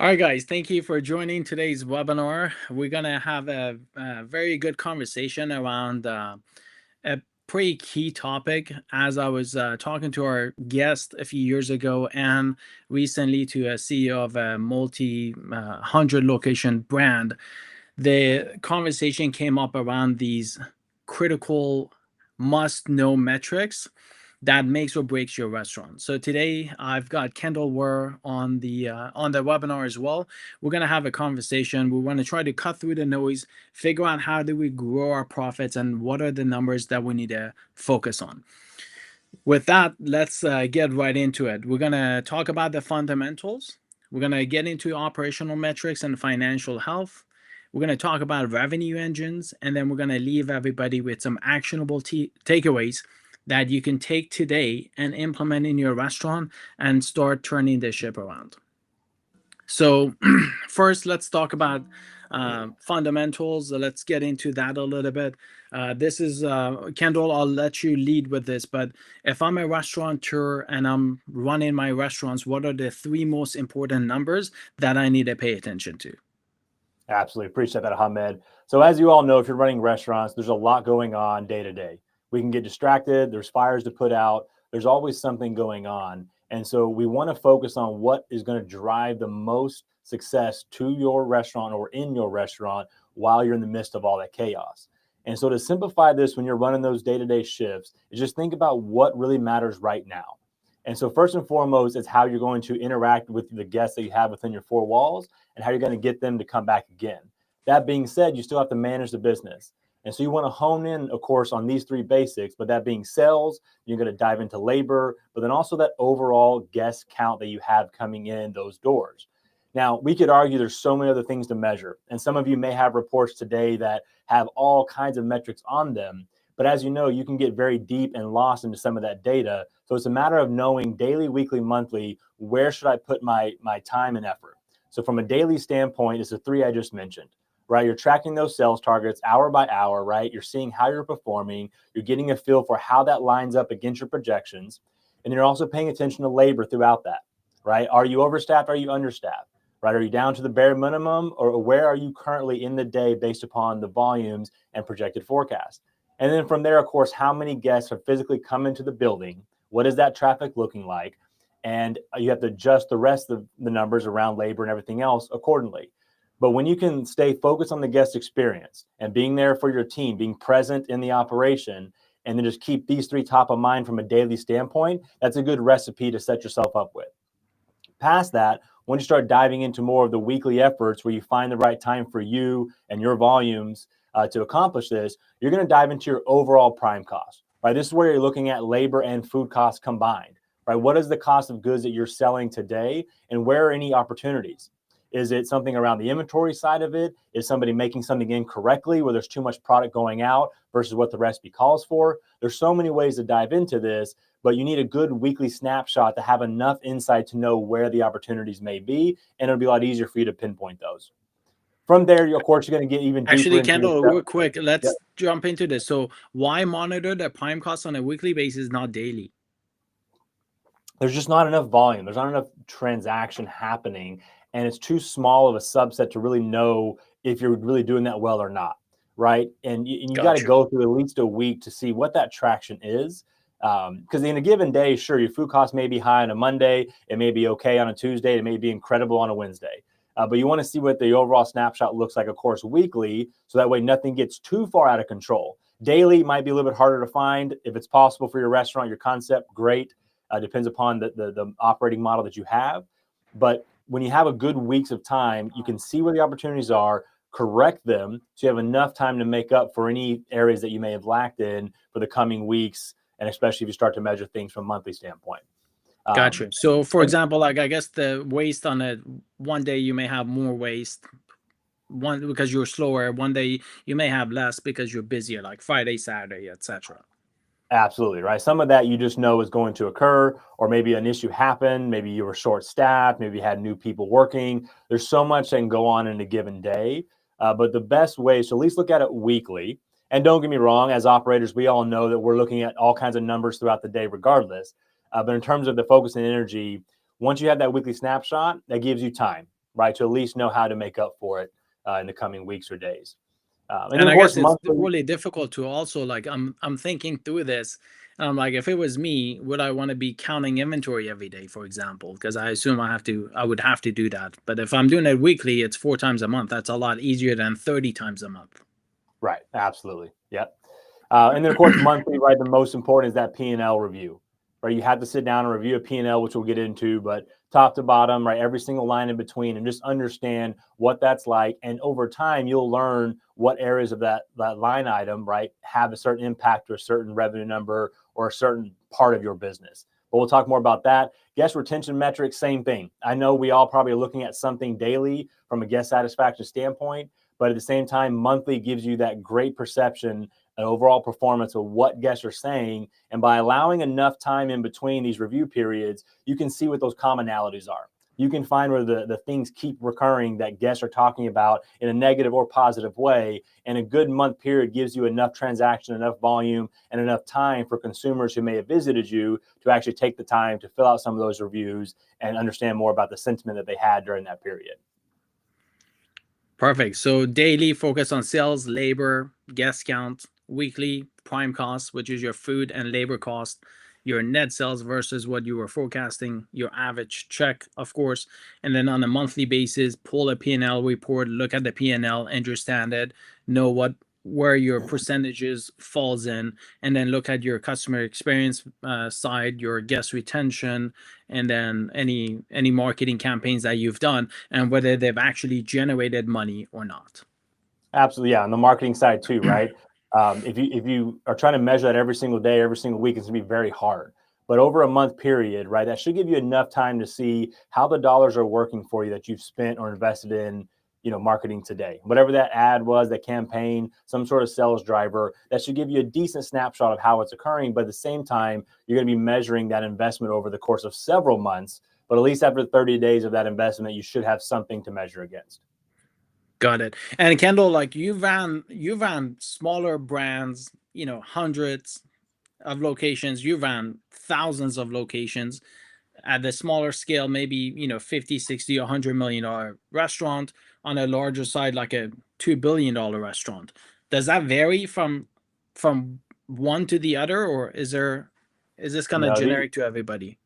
All right, guys, thank you for joining today's webinar. We're going to have a very good conversation around a pretty key topic. As I was talking to our guest a few years ago and recently to a CEO of a multi 100 location brand, the conversation came up around these critical must know metrics that makes or breaks your restaurant. So today I've got Kendall Ware on the webinar as well. We're gonna have a conversation. We want to try to cut through the noise, figure out how do we grow our profits, and what are the numbers that we need to focus on. With that, let's get right into it. We're gonna talk about the fundamentals. We're gonna get into operational metrics and financial health. We're going to talk about revenue engines, and then we're going to leave everybody with some actionable takeaways that you can take today and implement in your restaurant and start turning the ship around. So first, let's talk about fundamentals. Let's get into that a little bit. This is Kendall. I'll let you lead with this. But if I'm a restaurateur and I'm running my restaurants, what are the three most important numbers that I need to pay attention to? Absolutely. Appreciate that, Hamed. So as you all know, if you're running restaurants, there's a lot going on day to day. We can get distracted. There's fires to put out. There's always something going on. And so we want to focus on what is going to drive the most success to your restaurant or in your restaurant while you're in the midst of all that chaos. And so to simplify this, when you're running those day-to-day shifts, is just think about what really matters right now. And so first and foremost, it's how you're going to interact with the guests that you have within your four walls and how you're going to get them to come back again. That being said, you still have to manage the business. And so you want to hone in, of course, on these three basics, but that being sales, you're going to dive into labor, but then also that overall guest count that you have coming in those doors. Now, we could argue there's so many other things to measure. And some of you may have reports today that have all kinds of metrics on them. But as you know, you can get very deep and lost into some of that data. So it's a matter of knowing daily, weekly, monthly, where should I put my time and effort? So from a daily standpoint, it's the three I just mentioned, right? You're tracking those sales targets hour by hour, right? You're seeing how you're performing. You're getting a feel for how that lines up against your projections. And you're also paying attention to labor throughout that, right? Are you overstaffed? Are you understaffed? Right? Are you down to the bare minimum, or where are you currently in the day based upon the volumes and projected forecast? And then from there, of course, how many guests have physically come into the building? What is that traffic looking like? And you have to adjust the rest of the numbers around labor and everything else accordingly. But when you can stay focused on the guest experience and being there for your team, being present in the operation, and then just keep these three top of mind from a daily standpoint, that's a good recipe to set yourself up with. Past that, once you start diving into more of the weekly efforts where you find the right time for you and your volumes to accomplish this, you're going to dive into your overall prime cost, right? This is where you're looking at labor and food costs combined, right? What is the cost of goods that you're selling today, and where are any opportunities? Is it something around the inventory side of it? Is somebody making something incorrectly where there's too much product going out versus what the recipe calls for? There's so many ways to dive into this, but you need a good weekly snapshot to have enough insight to know where the opportunities may be, and it'll be a lot easier for you to pinpoint those. From there, of course, you're going to get even deeper Actually, into Kendall, your real quick, Yep. let's jump into this. So why monitor the prime cost on a weekly basis, not daily? There's just not enough volume. There's not enough transaction happening, and it's too small of a subset to really know if you're really doing that well or not, right? And you got to Gotcha. go through at least a week to see what that traction is. Because in a given day, sure, your food cost may be high on a Monday, it may be okay on a Tuesday, it may be incredible on a Wednesday. But you want to see what the overall snapshot looks like, of course, weekly, so that way nothing gets too far out of control. Daily might be a little bit harder to find. If it's possible for your restaurant, your concept, great. Depends upon the operating model that you have. But when you have a good weeks of time, you can see where the opportunities are, correct them, so you have enough time to make up for any areas that you may have lacked in for the coming weeks, and especially if you start to measure things from a monthly standpoint. Gotcha. So, for And example, like I guess the waste on a one day you may have more waste, one because you're slower. One day you may have less because you're busier, like Friday, Saturday, etc. Absolutely, right? Some of that you just know is going to occur, or maybe an issue happened. Maybe you were short-staffed. Maybe you had new people working. There's so much that can go on in a given day. But the best way is to at least look at it weekly. And don't get me wrong, as operators, we all know that we're looking at all kinds of numbers throughout the day regardless. But in terms of the focus and energy, once you have that weekly snapshot, that gives you time, right? To at least know how to make up for it in the coming weeks or days. And then And of I course guess it's monthly. really difficult to also, like, I'm thinking through this, and I'm like, if it was me, would I want to be counting inventory every day, for example? Because I assume I would have to do that. But if I'm doing it weekly, it's 4 times a month. That's a lot easier than 30 times a month. Right. Absolutely. Yep. And then of course monthly, right? The most important is that P&L review, right? You have to sit down and review a P&L, which we'll get into, but top to bottom, right? Every single line in between, and just understand what that's like. And over time, you'll learn what areas of that line item, right, have a certain impact or a certain revenue number or a certain part of your business. But we'll talk more about that. Guest retention metrics, same thing. I know we all probably are looking at something daily from a guest satisfaction standpoint, but at the same time, monthly gives you that great perception and overall performance of what guests are saying. And by allowing enough time in between these review periods, you can see what those commonalities are. You can find where the things keep recurring that guests are talking about in a negative or positive way. And a good month period gives you enough transaction, enough volume, and enough time for consumers who may have visited you to actually take the time to fill out some of those reviews and understand more about the sentiment that they had during that period. Perfect. So daily focus on sales, labor, guest count, weekly prime cost, which is your food and labor cost, your net sales versus what you were forecasting, your average check, of course, and then on a monthly basis, pull a P&L report, look at the P&L, understand it, know where your percentages falls in, and then look at your customer experience side, your guest retention, and then any marketing campaigns that you've done and whether they've actually generated money or not. Absolutely, yeah. On the marketing side too, right? If you are trying to measure that every single day, every single week, it's gonna be very hard. But over a month period, right, that should give you enough time to see how the dollars are working for you that you've spent or invested in, marketing today. Whatever that ad was, that campaign, some sort of sales driver, that should give you a decent snapshot of how it's occurring. But at the same time, you're going to be measuring that investment over the course of several months. But at least after 30 days of that investment, you should have something to measure against. Got it. And Kendall, like you ran smaller brands, hundreds of locations. You ran thousands of locations at the smaller scale, maybe 50, 60, $100 million restaurant. On a larger side, like a $2 billion restaurant. Does that vary from one to the other, or is this kind of No, generic to everybody?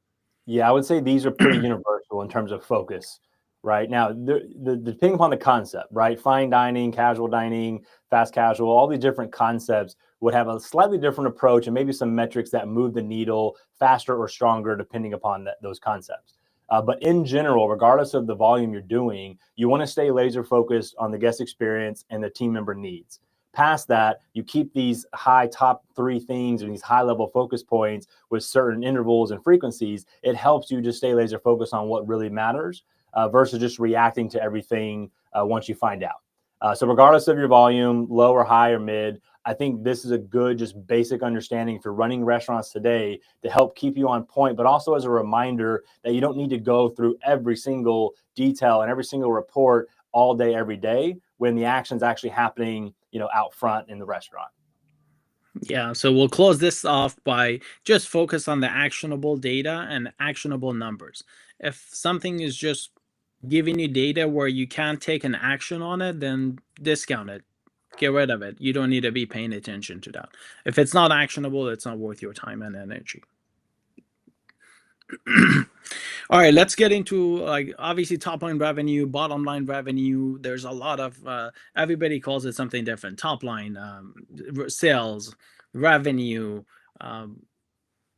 yeah, I would say these are pretty universal in terms of focus. Right now, depending upon the concept, right? Fine dining, casual dining, fast casual, all these different concepts would have a slightly different approach and maybe some metrics that move the needle faster or stronger depending upon those concepts. But in general, regardless of the volume you're doing, you want to stay laser focused on the guest experience and the team member needs. Past that, you keep these high top three things and these high level focus points with certain intervals and frequencies. It helps you just stay laser focused on what really matters versus just reacting to everything once you find out. So regardless of your volume, low or high or mid, I think this is a good, just basic understanding for running restaurants today to help keep you on point, but also as a reminder that you don't need to go through every single detail and every single report all day, every day, when the action's actually happening, out front in the restaurant. Yeah, so we'll close this off by just focus on the actionable data and actionable numbers. If something is just giving you data where you can't take an action on it, then discount it. Get rid of it. You don't need to be paying attention to that. If it's not actionable, it's not worth your time and energy. All right, let's get into, like, obviously top line revenue, bottom line revenue. There's a lot of everybody calls it something different. Top line, sales, revenue. Um,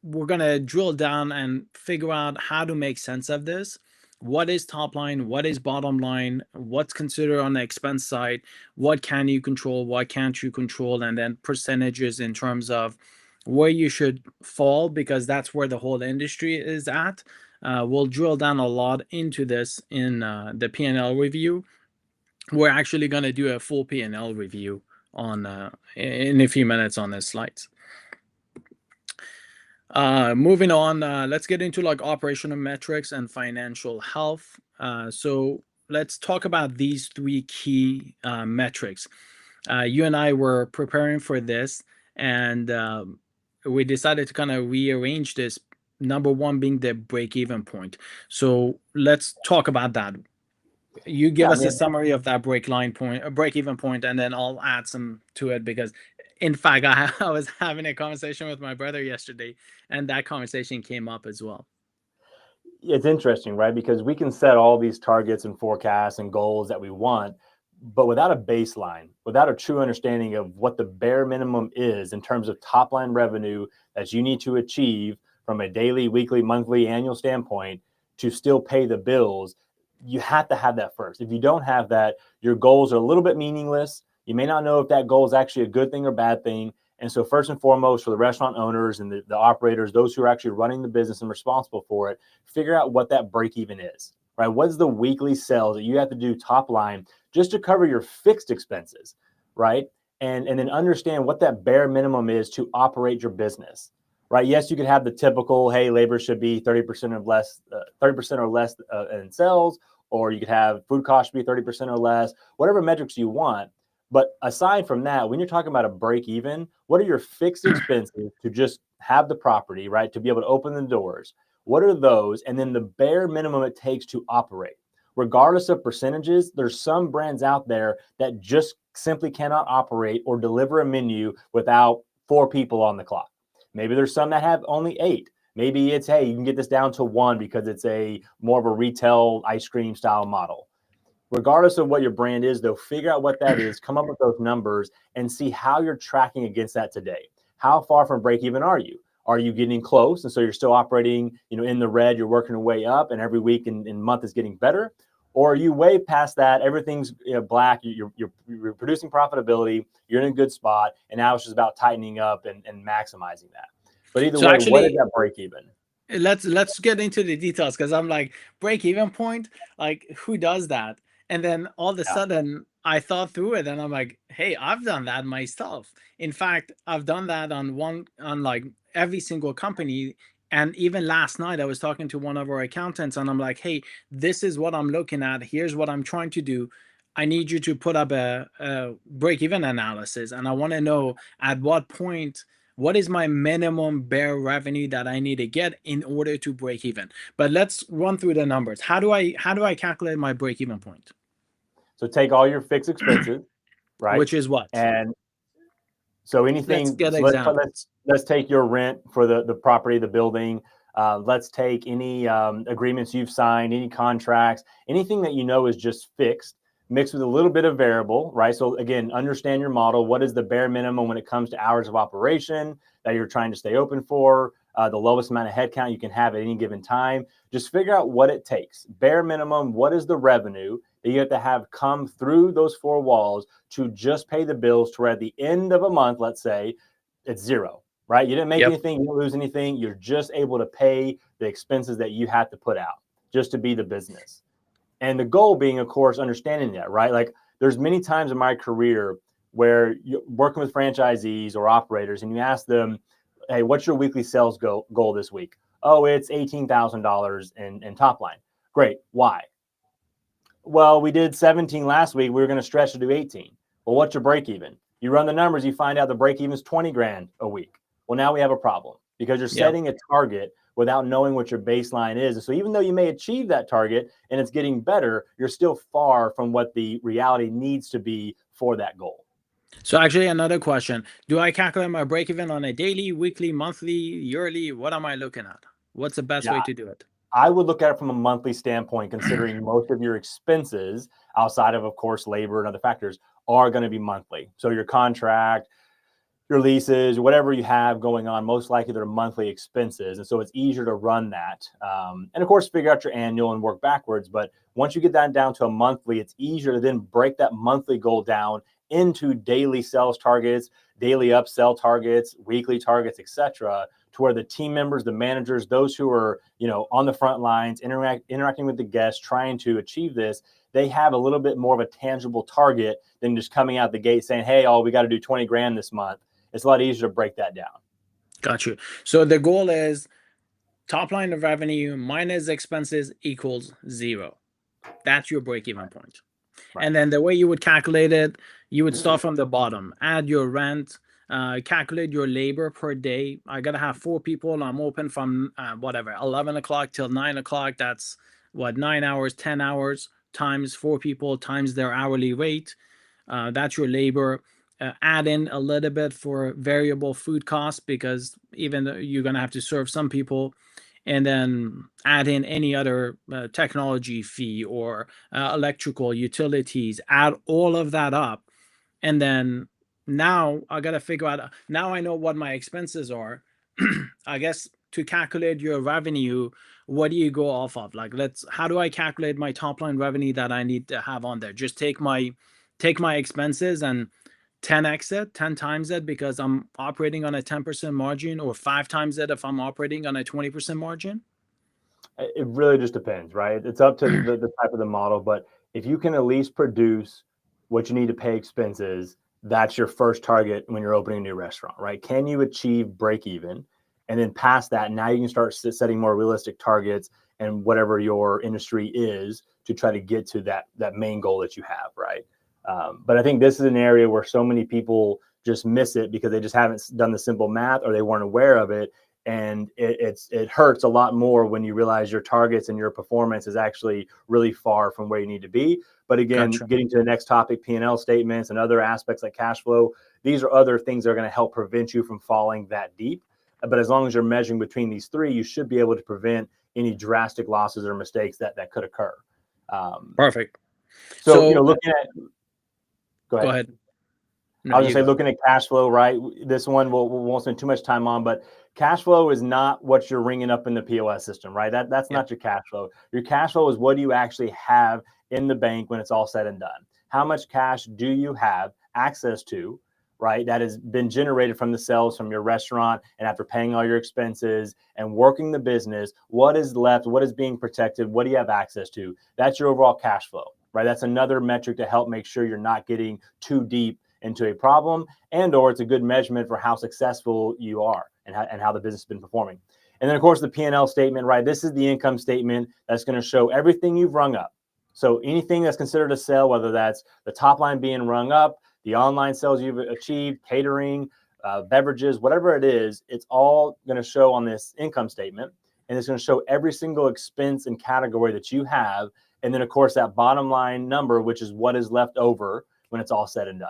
we're gonna drill down and figure out how to make sense of this. What is top line? What is bottom line? What's considered on the expense side? What can you control? What can't you control? And then percentages in terms of where you should fall, because that's where the whole industry is at. We'll drill down a lot into this in the P&L review. We're actually going to do a full P&L review on in a few minutes on this slides. Moving on, let's get into like operational metrics and financial health. So let's talk about these three key metrics. You and I were preparing for this, and we decided to kind of rearrange this. Number one being the break-even point. So let's talk about that. You give Yeah, I us a mean, summary of that break even point, and then I'll add some to it because, in fact, I was having a conversation with my brother yesterday, and that conversation came up as well. it's interesting, right? Because we can set all these targets and forecasts and goals that we want, but without a baseline, without a true understanding of what the bare minimum is in terms of top line revenue that you need to achieve from a daily, weekly, monthly, annual standpoint to still pay the bills, you have to have that first. If you don't have that, your goals are a little bit meaningless. You may not know if that goal is actually a good thing or bad thing. And so, first and foremost, for the restaurant owners and the operators, those who are actually running the business and responsible for it, figure out what that break even is, right? What's the weekly sales that you have to do top line just to cover your fixed expenses, right? And then understand what that bare minimum is to operate your business, right? Yes, you could have the typical, hey, labor should be 30% or less, 30% or less in sales, or you could have food costs be 30% or less, whatever metrics you want. But aside from that, when you're talking about a break even, what are your fixed expenses to just have the property, right? To be able to open the doors. What are those? And then the bare minimum it takes to operate. Regardless of percentages, there's some brands out there that just simply cannot operate or deliver a menu without 4 people on the clock. Maybe there's some that have only 8. Maybe it's, hey, you can get this down to 1 because it's a more of a retail ice cream style model. Regardless of what your brand is, though, figure out what that is, come up with those numbers, and see how you're tracking against that today. How far from break even are you? Are you getting close? And so you're still operating, in the red, you're working your way up, and every week and month is getting better? Or are you way past that? Everything's black. You're producing profitability. You're in a good spot, and now it's just about tightening up and maximizing that. But either So way, what is actually, that break even? let's get into the details, because I'm like, break even point, like, who does that? And then all of a Yeah. sudden I thought through it, and I'm like, hey, I've done that myself. In fact, I've done that on like every single company. And even last night I was talking to one of our accountants, and I'm like, hey, this is what I'm looking at, here's what I'm trying to do. I need you to put up a break even analysis, and I want to know at what point, what is my minimum bare revenue that I need to get in order to break even. But let's run through the numbers. How do I calculate my break even point? So take all your fixed expenses, right? Which is what? And so Let's anything. get So let's examples. let's take your rent for the property, the building. Let's take any agreements you've signed, any contracts, anything that you know is just fixed, mixed with a little bit of variable, right? So again, understand your model. What is the bare minimum when it comes to hours of operation that you're trying to stay open for? The lowest amount of headcount you can have at any given time. Just figure out what it takes. Bare minimum. What is the revenue that you have to have come through those 4 walls to just pay the bills, to where at the end of a month, let's say, it's zero, right? You didn't make Yep. anything, you didn't lose anything. You're just able to pay the expenses that you had to put out just to be the business. And the goal being, of course, understanding that, right? Like, there's many times in my career where you're working with franchisees or operators, and you ask them, hey, what's your weekly sales goal this week? Oh, it's $18,000 in top line. Great. Why? Well, we did 17 last week. We were going to stretch to do 18. Well, what's your break even? You run the numbers, you find out the break even is 20 grand a week. Well, now we have a problem because you're Yep. setting a target without knowing what your baseline is. And so even though you may achieve that target and it's getting better, you're still far from what the reality needs to be for that goal. So actually, another question: do I calculate my break even on a daily, weekly, monthly, yearly? What am I looking at? What's the best Yeah, way to do it? I would look at it from a monthly standpoint, considering most of your expenses outside of course, labor and other factors are going to be monthly. So your contract, your leases, whatever you have going on, most likely they're monthly expenses. And so it's easier to run that. And of course, figure out your annual and work backwards. But once you get that down to a monthly, it's easier to then break that monthly goal down into daily sales targets, daily upsell targets, weekly targets, etc., to where the team members, the managers, those who are, on the front lines, interacting with the guests, trying to achieve this, they have a little bit more of a tangible target than just coming out the gate saying, hey, we got to do 20 grand this month. It's a lot easier to break that down. Got you. So the goal is top line of revenue minus expenses equals zero. That's your break even point. Right. And then the way you would calculate it, you would start from the bottom, add your rent, calculate your labor per day. I gotta have 4 people. I'm open from whatever 11 o'clock till 9 o'clock. That's what, 9 hours, 10 hours. times 4 people times their hourly rate. That's your labor. Add in a little bit for variable food costs, because even though you're going to have to serve some people, and then add in any other technology fee or electrical utilities, add all of that up. And then now I got to figure out, now I know what my expenses are. I guess to calculate your revenue, what do you go off of? Like, how do I calculate my top line revenue that I need to have on there? Just take my expenses and 10x it, 10 times it, because I'm operating on a 10% margin, or 5 times it if I'm operating on a 20% margin? It really just depends, right? It's up to the type of the model, but if you can at least produce what you need to pay expenses, that's your first target when you're opening a new restaurant, right? Can you achieve break even? And then past that, now you can start setting more realistic targets and whatever your industry is to try to get to that main goal that you have, right? But I think this is an area where so many people just miss it because they just haven't done the simple math, or they weren't aware of it. And it hurts a lot more when you realize your targets and your performance is actually really far from where you need to be. But again, Gotcha. getting to the next topic, P&L statements and other aspects like cash flow, these are other things that are going to help prevent you from falling that deep. But as long as you're measuring between these three, you should be able to prevent any drastic losses or mistakes that could occur. Perfect. So, So looking at, go go ahead. ahead. No, I was you just say, go. looking at cash flow, right? This one we won't spend too much time on, but cash flow is not what you're ringing up in the POS system, right? That's Yeah. not your cash flow. Your cash flow is what do you actually have in the bank when it's all said and done. How much cash do you have access to, right? That has been generated from the sales from your restaurant, and after paying all your expenses and working the business, what is left? What is being protected? What do you have access to? That's your overall cash flow, right? That's another metric to help make sure you're not getting too deep into a problem, and or it's a good measurement for how successful you are and how the business has been performing. And then, of course, the P&L statement, right? This is the income statement that's going to show everything you've rung up. So anything that's considered a sale, whether that's the top line being rung up, the online sales you've achieved, catering, beverages, whatever it is, it's all going to show on this income statement. And it's going to show every single expense and category that you have. And then, of course, that bottom line number, which is what is left over when it's all said and done.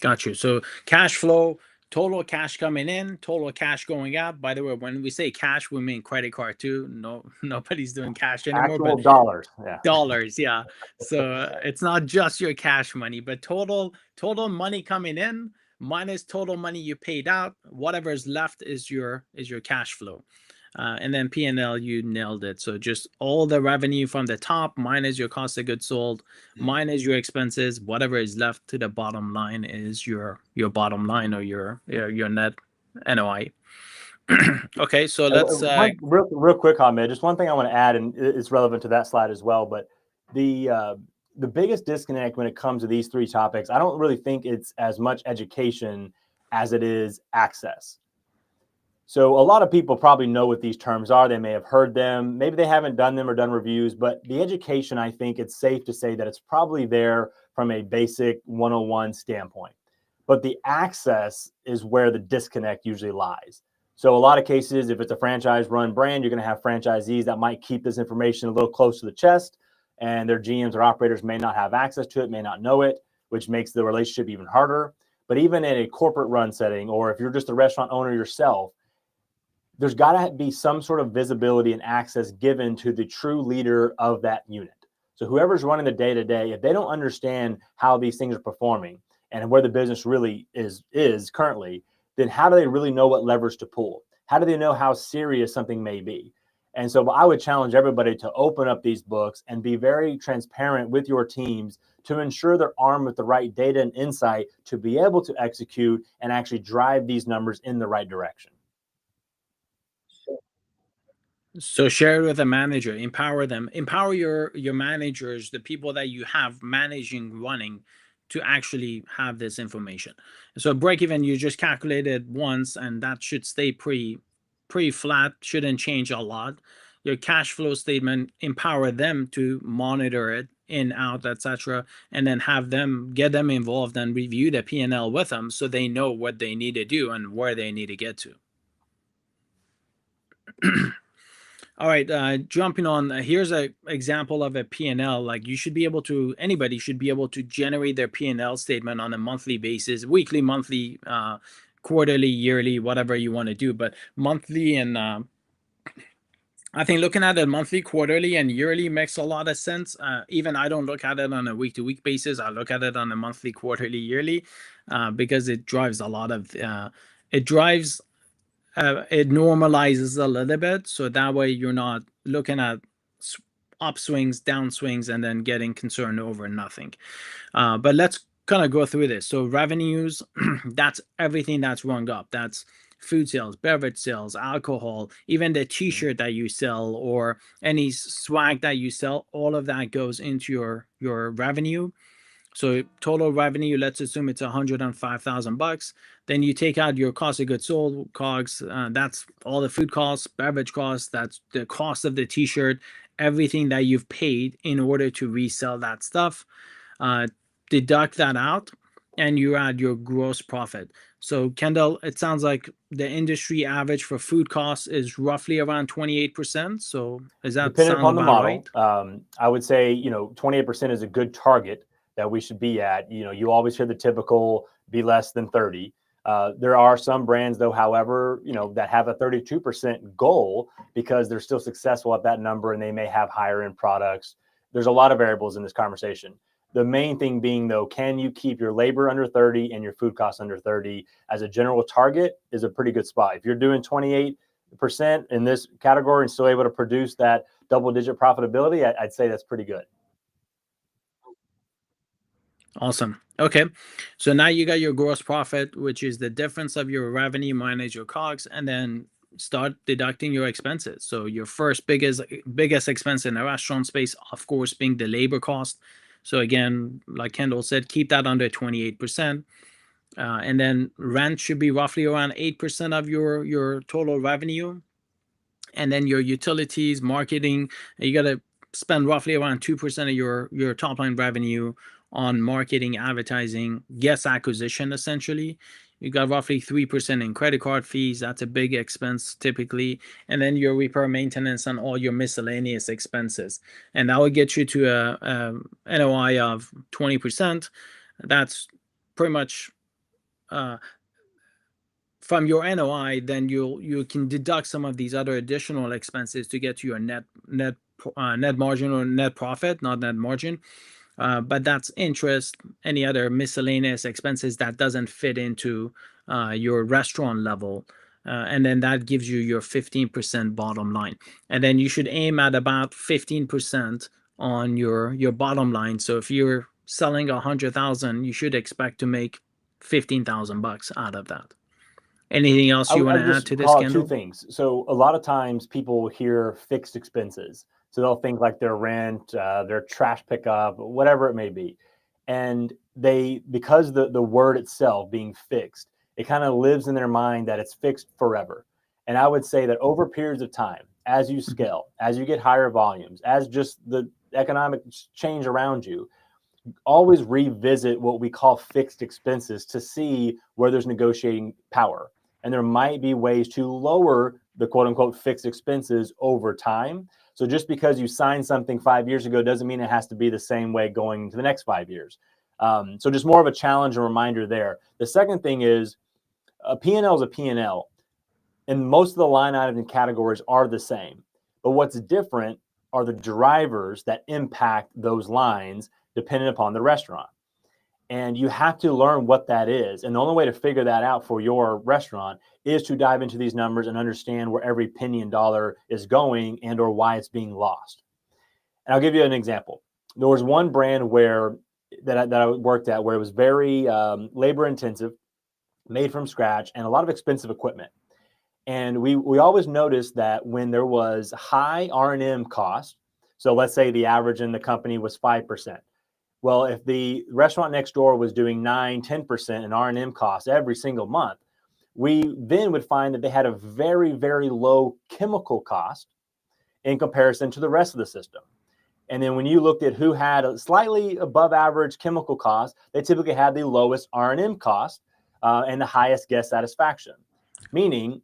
Got you. So cash flow, total cash coming in, total cash going out. By the way, when we say cash, we mean credit card too. No, nobody's doing cash anymore, Actual but dollars. Yeah. dollars. Yeah. So it's not just your cash money, but total money coming in minus total money you paid out. Whatever is left is your cash flow. And then P&L, you nailed it. So just all the revenue from the top minus your cost of goods sold, minus your expenses, whatever is left to the bottom line is your bottom line, or your net NOI. Okay, so let's Real quick, Hamed, just one thing I want to add, and it's relevant to that slide as well. But the biggest disconnect when it comes to these three topics, I don't really think it's as much education as it is access. So a lot of people probably know what these terms are. They may have heard them. Maybe they haven't done them or done reviews, but the education, I think it's safe to say that it's probably there from a basic 101 standpoint. But the access is where the disconnect usually lies. So a lot of cases, if it's a franchise run brand, you're going to have franchisees that might keep this information a little close to the chest, and their GMs or operators may not have access to it, may not know it, which makes the relationship even harder. But even in a corporate run setting, or if you're just a restaurant owner yourself, there's got to be some sort of visibility and access given to the true leader of that unit. So whoever's running the day-to-day, if they don't understand how these things are performing and where the business really is currently, then how do they really know what levers to pull? How do they know how serious something may be? And so I would challenge everybody to open up these books and be very transparent with your teams to ensure they're armed with the right data and insight to be able to execute and actually drive these numbers in the right direction. So share it with a manager, empower them, empower your managers, the people that you have managing, running, to actually have this information. So break even, you just calculated once, and that should stay pretty flat, shouldn't change a lot. Your cash flow statement, empower them to monitor it in, out, etc., and then have them, get them involved and review the P&L with them, so they know what they need to do and where they need to get to. All right, jumping on, here's a example of a P&L. Like you should be able to, anybody should be able to generate their P&L statement on a monthly basis, weekly, monthly, quarterly, yearly, whatever you want to do, but monthly. And I think looking at it monthly, quarterly, and yearly makes a lot of sense. Even I don't look at it on a week-to-week basis. I look at it on a monthly, quarterly, yearly, because it drives a lot of, it drives it normalizes a little bit, so that way you're not looking at upswings, downswings, and then getting concerned over nothing. But let's kind of go through this. So revenues, that's everything that's rung up. That's food sales, beverage sales, alcohol, even the T-shirt that you sell or any swag that you sell. All of that goes into your revenue. So total revenue, let's assume it's $105,000. Then you take out your cost of goods sold, COGS. That's all the food costs, beverage costs. That's the cost of the T-shirt, everything that you've paid in order to resell that stuff. Deduct that out, and you add your gross profit. So Kendall, it sounds like the industry average for food costs is roughly around 28%. So does that Depending sound upon the about right? model, I would say 28% is a good target that we should be at. You always hear the typical be less than 30. There are some brands, though, however, that have a 32% goal because they're still successful at that number and they may have higher end products. There's a lot of variables in this conversation. The main thing being, though, can you keep your labor under 30 and your food costs under 30 as a general target is a pretty good spot. If you're doing 28% in this category and still able to produce that double-digit profitability, I'd say that's pretty good. Awesome. Okay. So now you got your gross profit, which is the difference of your revenue minus your COGS, and then start deducting your expenses. So your first biggest expense in the restaurant space, of course, being the labor cost. So again, like Kendall said, keep that under 28%. And then rent should be roughly around 8% of your total revenue. And then your utilities, marketing, you got to spend roughly around 2% of your top line revenue on marketing, advertising, guest acquisition. Essentially, you got roughly 3% in credit card fees. That's a big expense typically. And then your repair, maintenance, and all your miscellaneous expenses, and that will get you to a NOI of 20%. That's pretty much from your NOI. Then you can deduct some of these other additional expenses to get to your net margin or net profit, not net margin. But that's interest, any other miscellaneous expenses that doesn't fit into your restaurant level. And then that gives you your 15% bottom line. And then you should aim at about 15% on your bottom line. So if you're selling 100,000, you should expect to make $15,000 out of that. Anything else I you would, want I to would add to just this, call it two Kendall? things. So a lot of times people hear fixed expenses. So they'll think like their rent, their trash pickup, whatever it may be. And because the word itself being fixed, it kind of lives in their mind that it's fixed forever. And I would say that over periods of time, as you Mhm. scale, as you get higher volumes, as just the economic change around you, always revisit what we call fixed expenses to see where there's negotiating power. And there might be ways to lower the quote unquote fixed expenses over time. So just because you signed something 5 years ago doesn't mean it has to be the same way going into the next 5 years. So just more of a challenge and reminder there. The second thing is a P&L is a P&L. And most of the line items and categories are the same. But what's different are the drivers that impact those lines depending upon the restaurant. And you have to learn what that is. And the only way to figure that out for your restaurant is to dive into these numbers and understand where every penny and dollar is going and or why it's being lost. And I'll give you an example. There was one brand that I worked at where it was very labor intensive, made from scratch, and a lot of expensive equipment. And we always noticed that when there was high R&M cost, so let's say the average in the company was 5%. Well, if the restaurant next door was doing 9-10% in R&M costs every single month, we then would find that they had a very, very low chemical cost in comparison to the rest of the system. And then when you looked at who had a slightly above average chemical cost, they typically had the lowest R&M cost and the highest guest satisfaction. Meaning,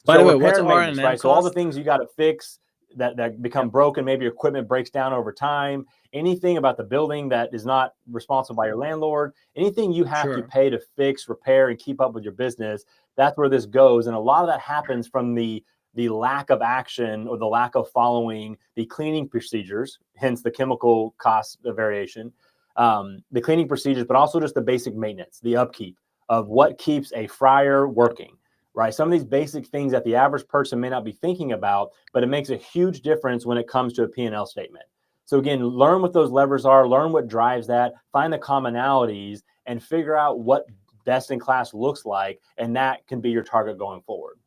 By the So way, what's repair and R and maintenance, M right? So all the cost? things you got to fix that become Yep. broken, maybe your equipment breaks down over time, anything about the building that is not responsible by your landlord, anything you have to Sure. pay to fix, repair, and keep up with your business, that's where this goes. And a lot of that happens from the lack of action or the lack of following the cleaning procedures, hence the chemical cost variation, the cleaning procedures, but also just the basic maintenance, the upkeep of what keeps a fryer working, right? Some of these basic things that the average person may not be thinking about, but it makes a huge difference when it comes to a P&L statement. So again, learn what those levers are, learn what drives that, find the commonalities, and figure out what best in class looks like, and that can be your target going forward.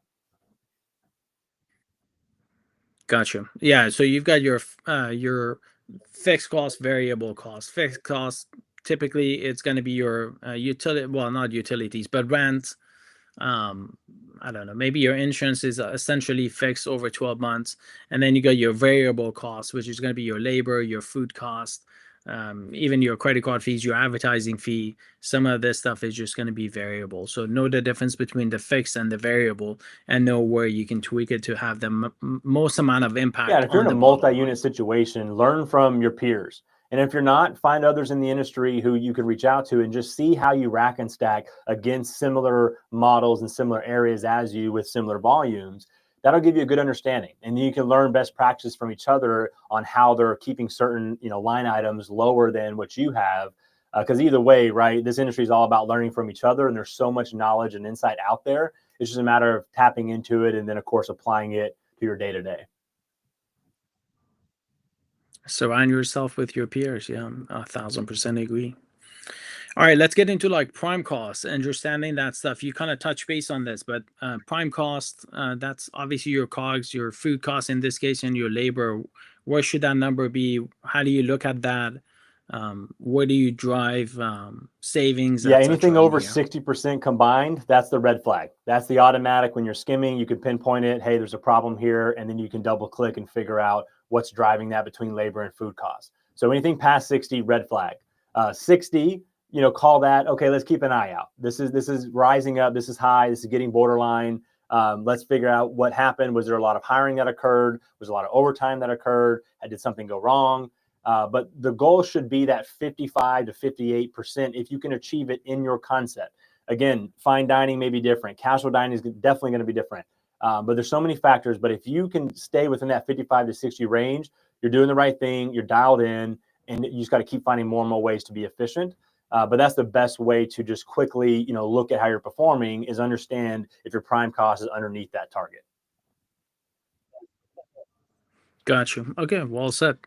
Gotcha. Yeah. So you've got your fixed cost, variable cost. Fixed cost, typically it's going to be your utility. Well, not utilities, but rent. um I don't know, maybe your insurance is essentially fixed over 12 months, and then you got your variable cost, which is going to be your labor, your food cost, even your credit card fees, your advertising fee. Some of this stuff is just going to be variable, so know the difference between the fixed and the variable, and know where you can tweak it to have the most amount of Yeah, and impact if you're on in a the bottom multi-unit line. situation, learn from your peers. And if you're not, find others in the industry who you can reach out to and just see how you rack and stack against similar models and similar areas as you with similar volumes. That'll give you a good understanding. And then you can learn best practices from each other on how they're keeping certain, line items lower than what you have. Because either way, right, this industry is all about learning from each other, and there's so much knowledge and insight out there. It's just a matter of tapping into it and then, of course, applying it to your day to day. Surround yourself with your peers. Yeah, 1,000% agree. All right, let's get into like prime costs, understanding that stuff. You kind of touch base on this, but prime cost, that's obviously your COGS, your food costs in this case, and your labor. Where should that number be? How do you look at that? Where do you drive savings, Yeah, anything etc. in over here? 60% combined, that's the red flag. That's the automatic. When you're skimming, you can pinpoint it. Hey, there's a problem here. And then you can double click and figure out what's driving that between labor and food costs. So anything past 60, red flag. 60, call that, okay, let's keep an eye out. This is rising up. This is high. This is getting borderline. Let's figure out what happened. Was there a lot of hiring that occurred? Was there a lot of overtime that occurred? Did something go wrong? But the goal should be that 55 to 58% if you can achieve it in your concept. Again, fine dining may be different. Casual dining is definitely going to be different. But there's so many factors. But if you can stay within that 55 to 60 range, you're doing the right thing, you're dialed in, and you just got to keep finding more and more ways to be efficient. But that's the best way to just quickly, look at how you're performing, is understand if your prime cost is underneath that target. Gotcha. Okay, well said.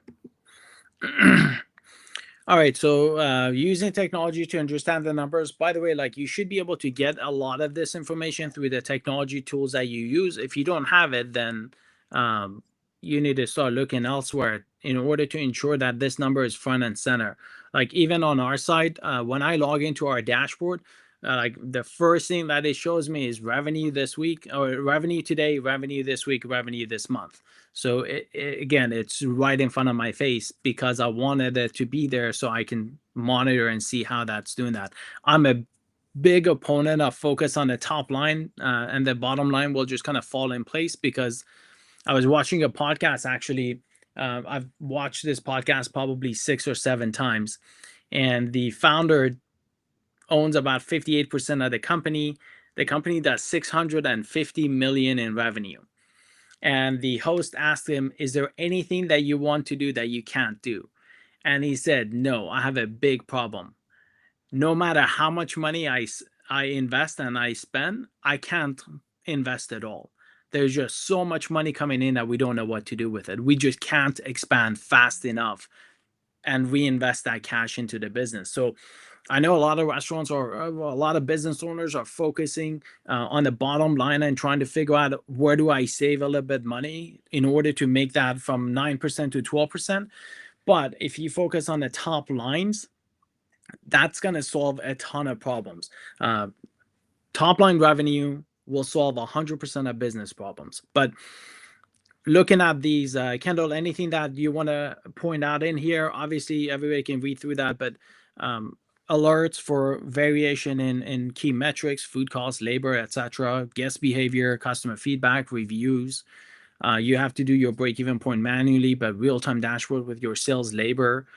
All right, so using technology to understand the numbers. By the way, like you should be able to get a lot of this information through the technology tools that you use. If you don't have it, then um, you need to start looking elsewhere in order to ensure that this number is front and center. Like even on our side, when I log into our dashboard, like the first thing that it shows me is revenue this week, or revenue today, revenue this week, revenue this month. So again, it's right in front of my face because I wanted it to be there so I can monitor and see how that's doing that. I'm a big opponent of focus on the top line, and the bottom line will just kind of fall in place, because I was watching a podcast actually. I've watched this podcast probably 6 or 7 times, and the founder owns about 58% of the company. The company does 650 million in revenue, and the host asked him, "Is there anything that you want to do that you can't do?" And he said, "No, I have a big problem. No matter how much money I invest and I spend, I can't invest at all. There's just so much money coming in that we don't know what to do with it. We just can't expand fast enough and reinvest that cash into the business." So I know a lot of restaurants, or a lot of business owners are focusing on the bottom line and trying to figure out, where do I save a little bit money in order to make that from 9% to 12%. But if you focus on the top lines, that's going to solve a ton of problems. Uh, Top line revenue will solve 100% of business problems. But looking at these, Kendall, anything that you want to point out in here? Obviously, everybody can read through that, but um, alerts for variation in key metrics, food costs, labor, etc., guest behavior, customer feedback, reviews. You have to do your break-even point manually, but real-time dashboard with your sales, labor.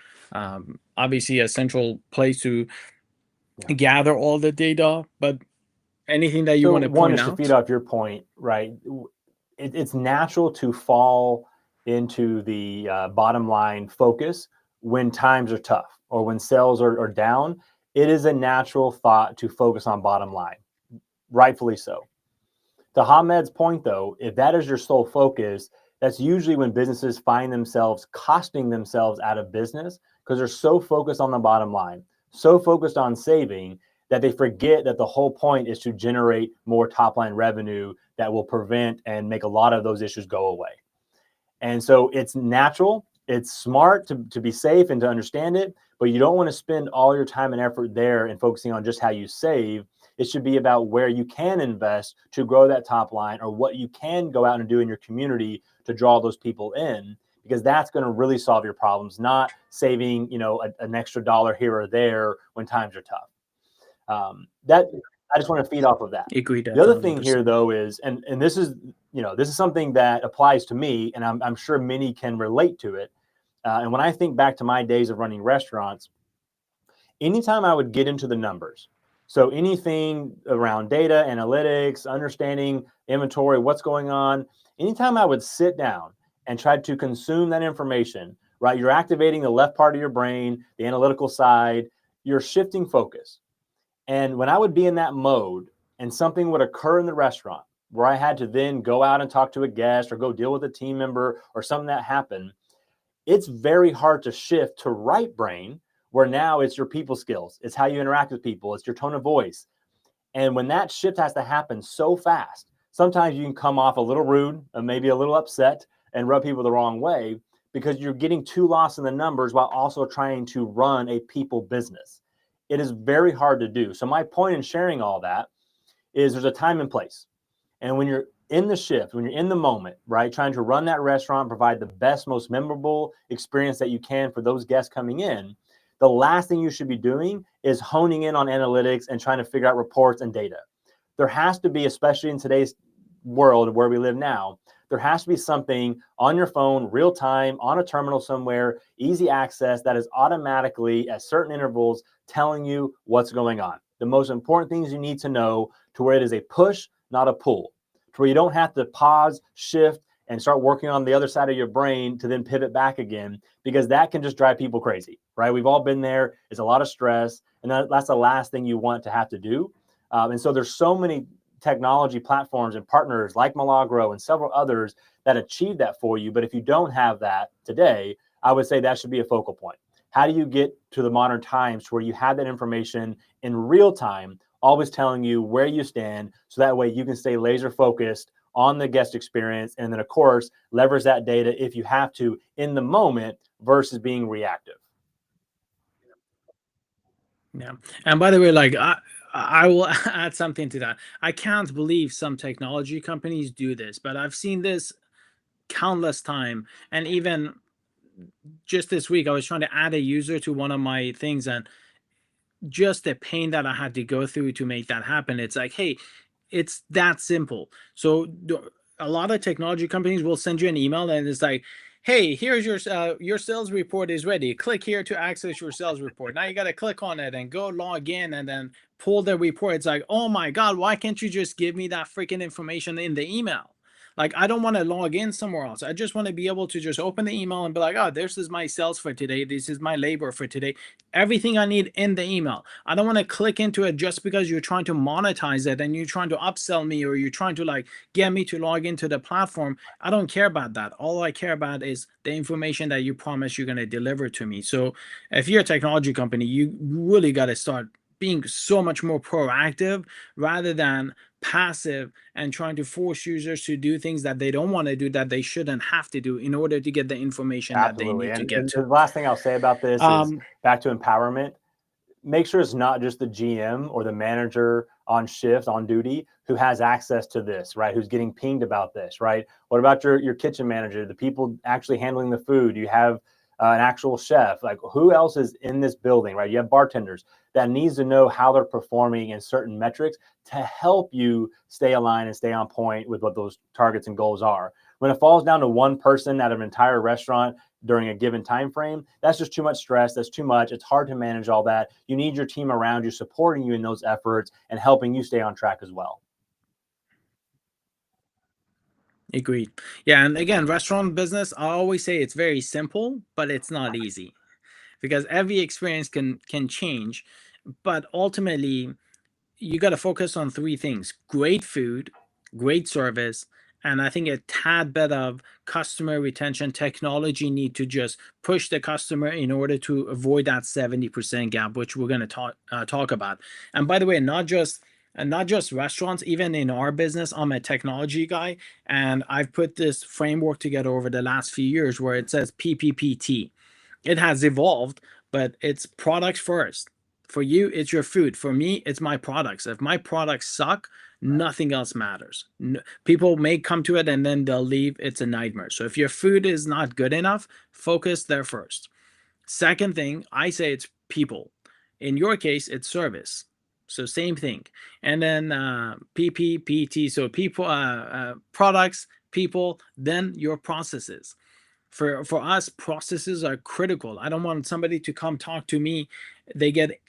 Obviously, a central place to gather all the data. But anything that you want to one point is to out? feed off your point, right? It's natural to fall into the bottom line focus when times are tough or when sales are down. It is a natural thought to focus on bottom line, rightfully so. To Hamed's point, though, if that is your sole focus, that's usually when businesses find themselves costing themselves out of business because they're so focused on the bottom line, so focused on saving that they forget that the whole point is to generate more top line revenue that will prevent and make a lot of those issues go away. And so it's natural, it's smart to be safe and to understand it, but you don't want to spend all your time and effort there and focusing on just how you save. It should be about where you can invest to grow that top line or what you can go out and do in your community to draw those people in, because that's going to really solve your problems, not saving, an extra dollar here or there when times are tough. That I just want to feed off of that. Agreed. The other thing here, though, is, and this is, this is something that applies to me, and I'm sure many can relate to it. And when I think back to my days of running restaurants, anytime I would get into the numbers, so anything around data, analytics, understanding inventory, what's going on, anytime I would sit down and try to consume that information, right? You're activating the left part of your brain, the analytical side, you're shifting focus. And when I would be in that mode and something would occur in the restaurant where I had to then go out and talk to a guest or go deal with a team member or something that happened, it's very hard to shift to right brain, where now it's your people skills. It's how you interact with people. It's your tone of voice. And when that shift has to happen so fast, sometimes you can come off a little rude and maybe a little upset and rub people the wrong way because you're getting too lost in the numbers while also trying to run a people business. It is very hard to do. So my point in sharing all that is there's a time and place. And when you're in the shift, when you're in the moment, right, trying to run that restaurant, provide the best, most memorable experience that you can for those guests coming in, the last thing you should be doing is honing in on analytics and trying to figure out reports and data. There has to be, especially in today's world where we live now, there has to be something on your phone, real time, on a terminal somewhere, easy access, that is automatically at certain intervals telling you what's going on. The most important things you need to know, to where it is a push, not a pull, to where you don't have to pause, shift, and start working on the other side of your brain to then pivot back again, because that can just drive people crazy, right? We've all been there. It's a lot of stress, and that's the last thing you want to have to do. And so there's so many technology platforms and partners like Milagro and several others that achieve that for you. But if you don't have that today, I would say that should be a focal point. How do you get to the modern times where you have that information in real time, always telling you where you stand, so that way you can stay laser focused on the guest experience, and then of course leverage that data if you have to in the moment versus being reactive. Yeah. And by the way, like I will add something to that. I can't believe some technology companies do this, but I've seen this countless time. And even just this week, I was trying to add a user to one of my things, and just the pain that I had to go through to make that happen. It's like, hey, it's that simple. So a lot of technology companies will send you an email and it's like, hey, here's your sales report is ready. Click here to access your sales report. Now you got to click on it and go log in and then pull the report. It's like, oh my God, why can't you just give me that freaking information in the email? Like, I don't want to log in somewhere else. I just want to be able to just open the email and be like, oh, this is my sales for today. This is my labor for today. Everything I need in the email. I don't want to click into it just because you're trying to monetize it and you're trying to upsell me, or you're trying to like get me to log into the platform. I don't care about that. All I care about is the information that you promise you're going to deliver to me. So if you're a technology company, you really got to start being so much more proactive rather than passive and trying to force users to do things that they don't want to do, that they shouldn't have to do in order to get the information that they Absolutely. need to And get the to. last thing I'll say about this is back to empowerment. Make sure it's not just the GM or the manager on shift, on duty, who has access to this, right? Who's getting pinged about this, right? What about your kitchen manager, the people actually handling the food? You have an actual chef, like who else is in this building, right? You have bartenders that needs to know how they're performing in certain metrics to help you stay aligned and stay on point with what those targets and goals are. When it falls down to one person out of an entire restaurant during a given time frame, that's just too much stress. That's too much. It's hard to manage all that. You need your team around you supporting you in those efforts and helping you stay on track as well. Agreed. Yeah, and again, restaurant business, I always say it's very simple, but it's not easy because every experience can change, but ultimately you got to focus on three things: great food, great service, and I think a tad bit of customer retention technology need to just push the customer in order to avoid that 70% gap, which we're going to talk about. And by the way, not just restaurants, even in our business, I'm a technology guy, and I've put this framework together over the last few years where it says PPPT. It has evolved, but it's products first. For you, it's your food. For me, it's my products. If my products suck, nothing else matters. People may come to it and then they'll leave. It's a nightmare. So if your food is not good enough, focus there first. Second thing, I say it's people. In your case, it's service. So same thing. And then PPPT, so people, products, people, then your processes. For us, processes are critical. I don't want somebody to come talk to me, they get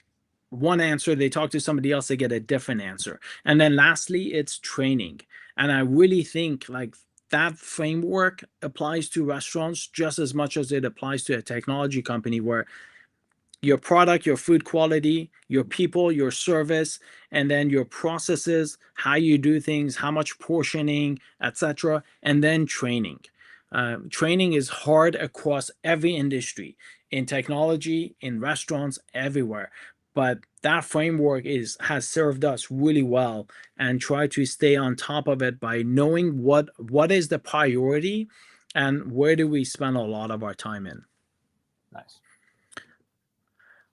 one answer, they talk to somebody else, they get a different answer. And then lastly, it's training. And I really think like that framework applies to restaurants just as much as it applies to a technology company, where your product, your food quality, your people, your service, and then your processes, how you do things, how much portioning, etc., and then training. Training is hard across every industry, in technology, in restaurants, everywhere. But that framework has served us really well, and try to stay on top of it by knowing what is the priority and where do we spend a lot of our time in. Nice.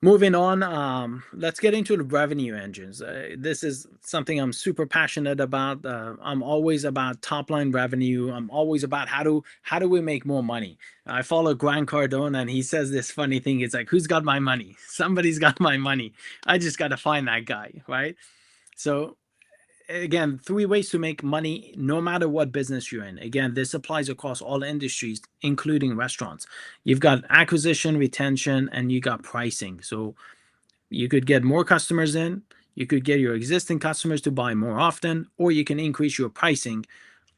Moving on, let's get into the revenue engines. This is something I'm super passionate about. I'm always about top line revenue. I'm always about how do we make more money. I follow Grant Cardone, and he says this funny thing. It's like, who's got my money? Somebody's got my money. I just got to find that guy, right? So again, three ways to make money no matter what business you're in. Again, this applies across all industries, including restaurants. You've got acquisition, retention, and you got pricing. So you could get more customers in, you could get your existing customers to buy more often, or you can increase your pricing.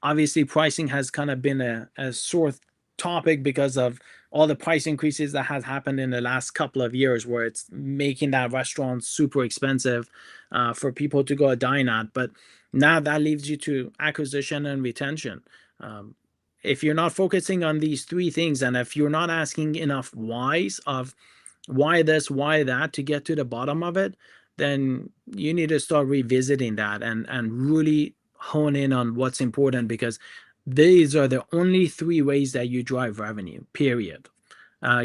Obviously, pricing has kind of been a sore topic because of all the price increases that has happened in the last couple of years, where it's making that restaurant super expensive for people to go dine at. But now that leaves you to acquisition and retention. If you're not focusing on these three things, and if you're not asking enough whys of why this, why that, to get to the bottom of it, then you need to start revisiting that and really hone in on what's important, because these are the only three ways that you drive revenue, period.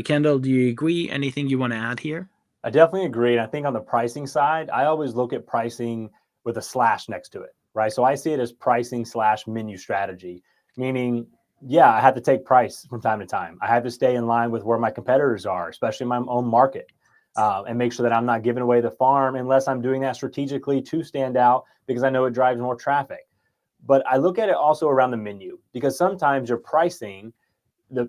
Kendall, do you agree? Anything you want to add here? I definitely agree. And I think on the pricing side, I always look at pricing with a slash next to it, right? So I see it as pricing / menu strategy, meaning, yeah, I have to take price from time to time. I have to stay in line with where my competitors are, especially in my own market, and make sure that I'm not giving away the farm unless I'm doing that strategically to stand out, because I know it drives more traffic. But I look at it also around the menu, because sometimes your pricing,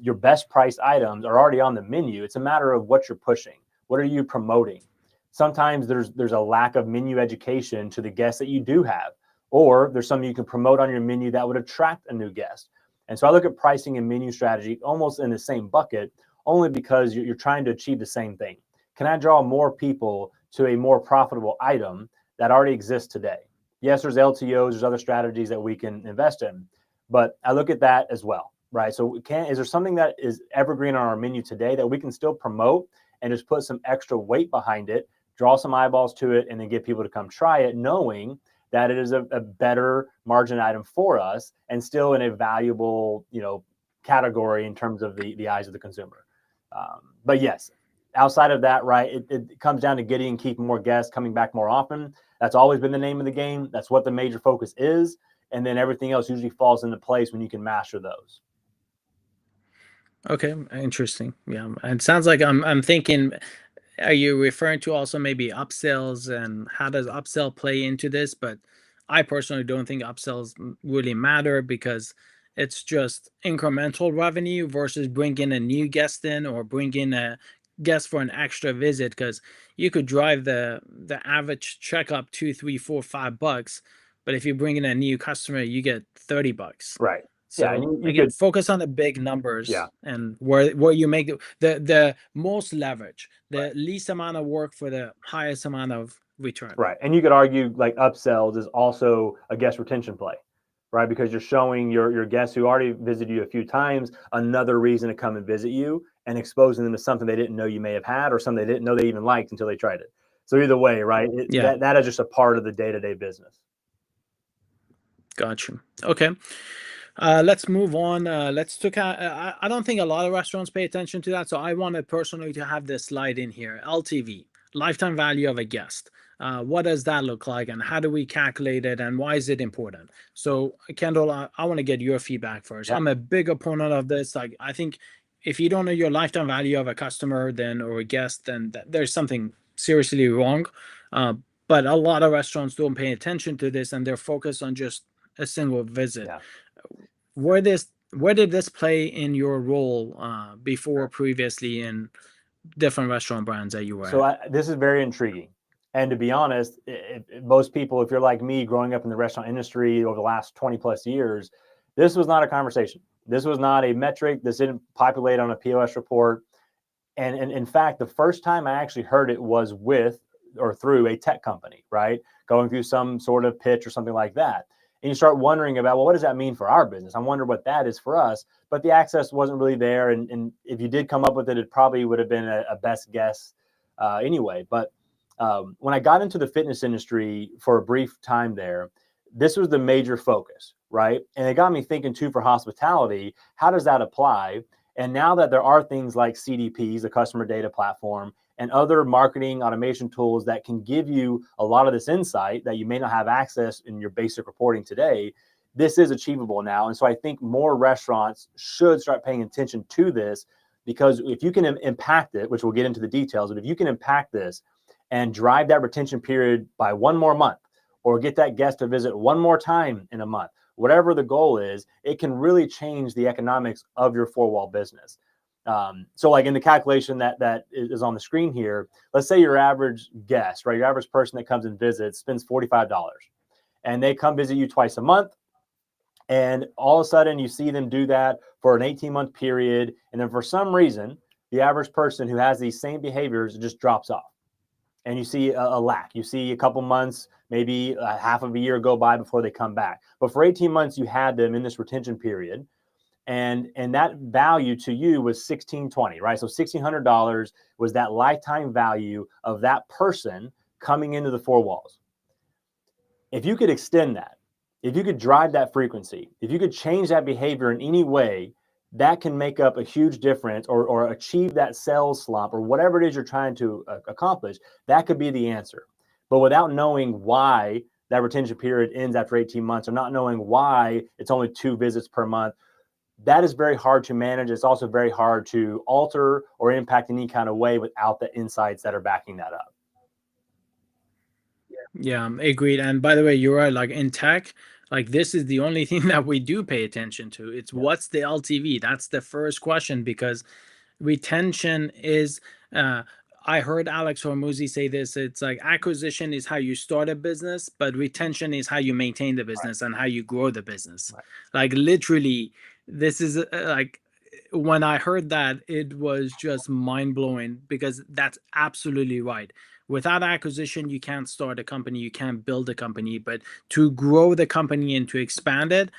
your best price items are already on the menu. It's a matter of what you're pushing. What are you promoting? Sometimes there's a lack of menu education to the guests that you do have, or there's something you can promote on your menu that would attract a new guest. And so I look at pricing and menu strategy almost in the same bucket, only because you're trying to achieve the same thing. Can I draw more people to a more profitable item that already exists today? Yes, there's LTOs, there's other strategies that we can invest in, but I look at that as well, right? So is there something that is evergreen on our menu today that we can still promote and just put some extra weight behind it, draw some eyeballs to it, and then get people to come try it, knowing that it is a better margin item for us and still in a valuable, category in terms of the eyes of the consumer. But yes, outside of that, right, it comes down to getting and keeping more guests, coming back more often. That's always been the name of the game. That's what the major focus is. And then everything else usually falls into place when you can master those. Okay, interesting. Yeah, and it sounds like I'm thinking. Are you referring to also maybe upsells, and how does upsell play into this? But I personally don't think upsells really matter, because it's just incremental revenue versus bringing a new guest in or bringing a guest for an extra visit. Because you could drive the average checkup 2, 3, 4, $5, but if you bring in a new customer, you get $30. Right. Yeah. And So you again, could, focus on the big yeah. numbers, and where you make the most leverage, Right. the least amount of work for the highest amount of return. Right. And you could argue like upsells is also a guest retention play, right? Because you're showing your guests who already visited you a few times another reason to come and visit you, and exposing them to something they didn't know you may have had, or something they didn't know they even liked until they tried it. So either way, right? Yeah, That is just a part of the day-to-day business. gotcha. Okay. Let's move on. Let's took. I don't think a lot of restaurants pay attention to that, so I wanted personally to have this slide in here. LTV, lifetime value of a guest. What does that look like, and how do we calculate it, and why is it important? So, Kendall, I want to get your feedback first. Yeah. I'm a big opponent of this. Like, I think if you don't know your lifetime value of a customer, then or a guest, then there's something seriously wrong. Uh, but a lot of restaurants don't pay attention to this, and they're focused on just a single visit. Yeah. Where did this play in your role before, Sure. previously, in different restaurant brands that you were So at? this is very intriguing. And to be honest, most people, if you're like me, growing up in the restaurant industry over the last 20 plus years, this was not a conversation. This was not a metric. This didn't populate on a POS report. And in fact, the first time I actually heard it was with or through a tech company, right? Going through some sort of pitch or something like that. And you start wondering about, well, what does that mean for our business? I wonder what that is for us. But the access wasn't really there. And if you did come up with it, it probably would have been a best guess anyway. But when I got into the fitness industry for a brief time there, this was the major focus, right? And it got me thinking too, for hospitality, how does that apply? And now that there are things like CDPs, the customer data platform, and other marketing automation tools that can give you a lot of this insight that you may not have access in your basic reporting today, this is achievable now. And so I think more restaurants should start paying attention to this, because if you can impact it, which we'll get into the details, but if you can impact this and drive that retention period by one more month, or get that guest to visit one more time in a month, whatever the goal is, it can really change the economics of your four-wall business. So like in the calculation that is on the screen here, let's say your average guest, right, your average person that comes and visits spends $45, and they come visit you twice a month, and all of a sudden you see them do that for an 18-month period, and then for some reason, the average person who has these same behaviors just drops off. And you see a lack. You see a couple months, maybe half of a year go by before they come back. But for 18 months, you had them in this retention period, and that value to you was 1620, right? So $1,600 was that lifetime value of that person coming into the four walls. If you could extend that, if you could drive that frequency, if you could change that behavior in any way, that can make up a huge difference, or achieve that sales slump, or whatever it is you're trying to accomplish. That could be the answer. But without knowing why that retention period ends after 18 months, or not knowing why it's only 2 visits per month, that is very hard to manage. It's also very hard to alter or impact in any kind of way without the insights that are backing that up. Yeah, agreed. And by the way, you're right. Like in tech, like this is the only thing that we do pay attention to. It's Yeah. what's the LTV? That's the first question, because retention is. I heard Alex Hormuzzi say this. It's like acquisition is how you start a business, but retention is how you maintain the Right. business and how you grow the business. Right. Like literally, this is like when I heard that, it was just mind blowing, because that's absolutely right. Without acquisition, you can't start a company, you can't build a company. But to grow the company and to expand it,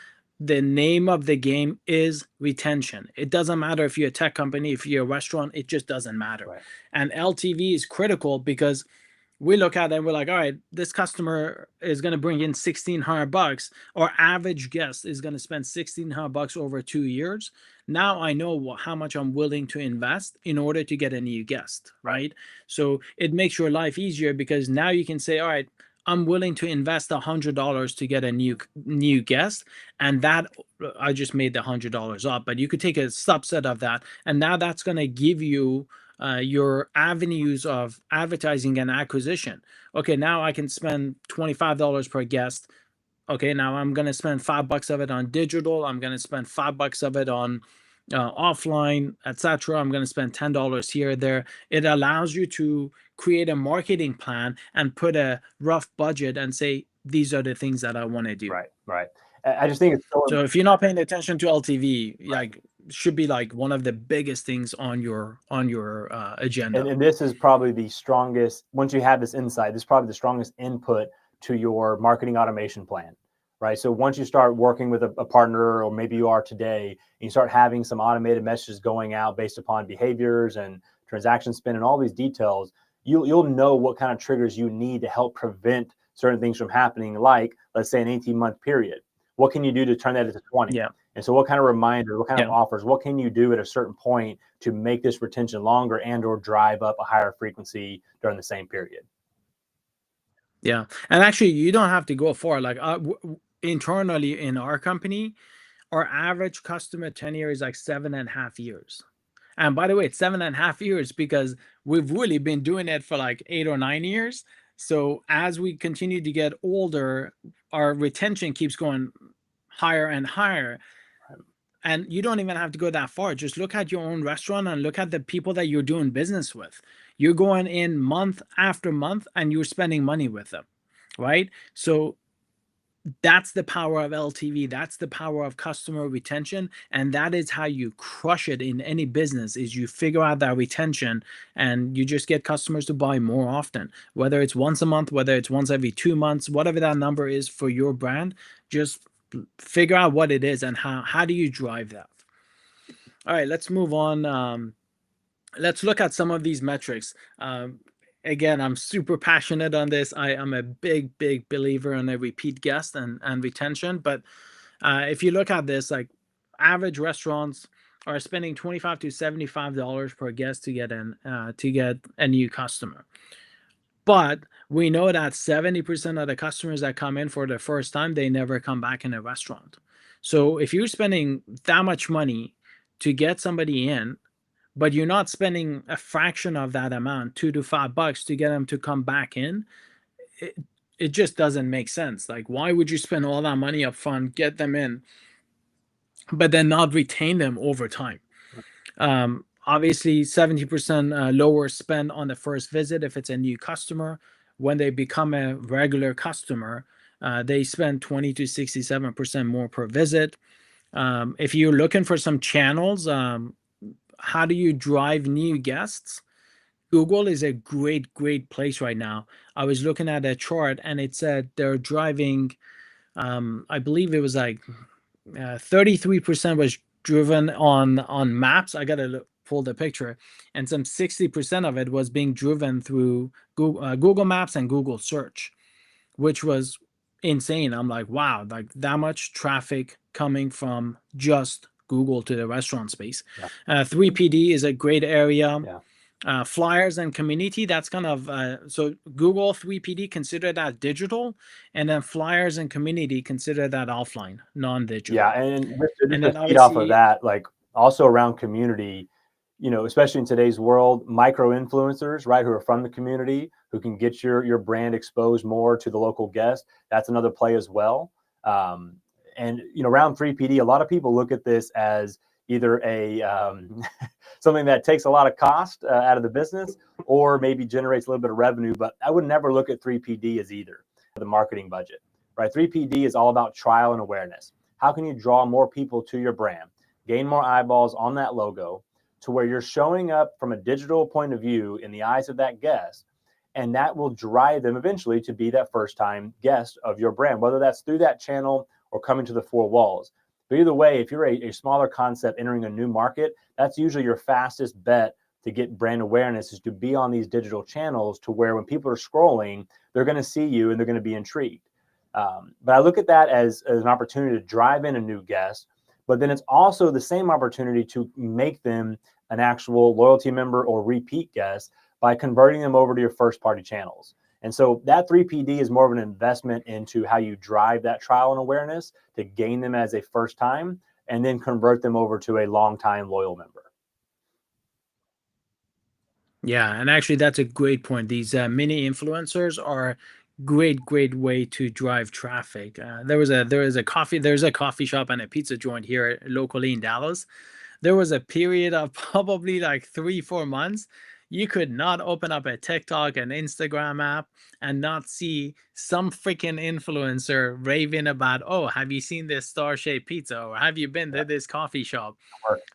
the name of the game is retention. It doesn't matter if you're a tech company, if you're a restaurant, it just doesn't matter. Right. And LTV is critical, because we look at it and we're like, all right, this customer is going to bring in $1,600. Our average guest is going to spend $1,600 over 2 years. Now I know how much I'm willing to invest in order to get a new guest, Right. right? So it makes your life easier, because now you can say, all right, I'm willing to invest $100 to get a new guest, and that I just made the $100 up. But you could take a subset of that, and now that's going to give you your avenues of advertising and acquisition. Okay, now I can spend $25 per guest. Okay, now I'm going to spend $5 of it on digital. I'm going to spend $5 of it on offline, etc. I'm going to spend $10 here or there. It allows you to create a marketing plan and put a rough budget and say, these are the things that I want to do. Right, right. I just think it's so if you're not paying attention to LTV, like, should be like one of the biggest things on your agenda. And this is probably the strongest, once you have this insight, this is probably the strongest input to your marketing automation plan, right? So once you start working with a partner, or maybe you are today, and you start having some automated messages going out based upon behaviors and transaction spend and all these details, you'll know what kind of triggers you need to help prevent certain things from happening, like, let's say, an 18-month period. What can you do to turn that into 20? Yeah. And so what kind of reminders, what kind of offers, what can you do at a certain point to make this retention longer and or drive up a higher frequency during the same period? Yeah. And actually, you don't have to go far. Like internally in our company, our average customer tenure is like 7.5 years. And by the way, it's 7.5 years because we've really been doing it for like 8 or 9 years. So as we continue to get older, our retention keeps going higher and higher. And you don't even have to go that far. Just look at your own restaurant and look at the people that you're doing business with. You're going in month after month and you're spending money with them, right? So that's the power of LTV. That's the power of customer retention. And that is how you crush it in any business, is you figure out that retention and you just get customers to buy more often, whether it's once a month, whether it's once every 2 months, whatever that number is for your brand. Just figure out what it is and how do you drive that. All right, let's move on. Let's look at some of these metrics. Again, I'm super passionate on this. I am a big believer in a repeat guest and retention. But if you look at this, like, average restaurants are spending $25 to $75 per guest to get a new customer. But we know that 70% of the customers that come in for the first time, they never come back in a restaurant. So if you're spending that much money to get somebody in, but you're not spending a fraction of that amount, $2 to $5, to get them to come back in, it just doesn't make sense. Like, why would you spend all that money up front, get them in, but then not retain them over time? Obviously, 70% lower spend on the first visit if it's a new customer. When they become a regular customer, they spend 20 to 67% more per visit. If you're looking for some channels, how do you drive new guests? Google is a great place right now. I was looking at a chart and it said they're driving, I believe it was like 33% was driven on maps. I gotta pull the picture, and some 60% of it was being driven through Google Maps and Google Search, which was insane. I'm like, wow, like that much traffic coming from just Google to the restaurant space. 3PD is a great area. Flyers and community, that's kind of so Google 3PD, consider that digital, and then flyers and community, consider that offline, non-digital. Yeah, and just to feed off of that, like, also around community, especially in today's world, micro influencers, right, who are from the community, who can get your brand exposed more to the local guest. That's another play as well. And around 3PD, a lot of people look at this as either a something that takes a lot of cost out of the business, or maybe generates a little bit of revenue. But I would never look at 3PD as either the marketing budget, right? 3PD is all about trial and awareness. How can you draw more people to your brand, gain more eyeballs on that logo, to where you're showing up from a digital point of view in the eyes of that guest, and that will drive them eventually to be that first-time guest of your brand, whether that's through that channel or coming to the four walls. But either way, if you're a smaller concept entering a new market, that's usually your fastest bet to get brand awareness, is to be on these digital channels, to where when people are scrolling, they're going to see you and they're going to be intrigued. But I look at that as an opportunity to drive in a new guest, but then it's also the same opportunity to make them an actual loyalty member or repeat guest by converting them over to your first party channels. And so that 3PD is more of an investment into how you drive that trial and awareness to gain them as a first time and then convert them over to a long time loyal member. Yeah, and actually that's a great point. These mini influencers are great way to drive traffic. There's a coffee shop and a pizza joint here locally in Dallas. There was a period of probably like 3 4 months you could not open up a TikTok and Instagram app and not see some freaking influencer raving about, oh, have you seen this star-shaped pizza, or have you been to this coffee shop?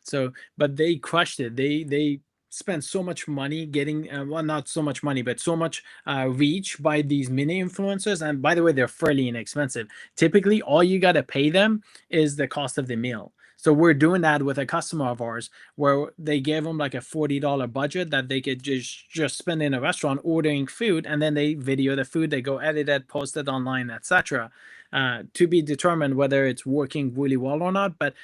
So, but they crushed it. They spent so much money getting, well, not so much money, but so much reach by these mini influencers. And by the way, they're fairly inexpensive. Typically, all you got to pay them is the cost of the meal. So we're doing that with a customer of ours, where they gave them like a $40 budget that they could just spend in a restaurant ordering food, and then they video the food, they go edit it, post it online, etc. To be determined whether it's working really well or not. But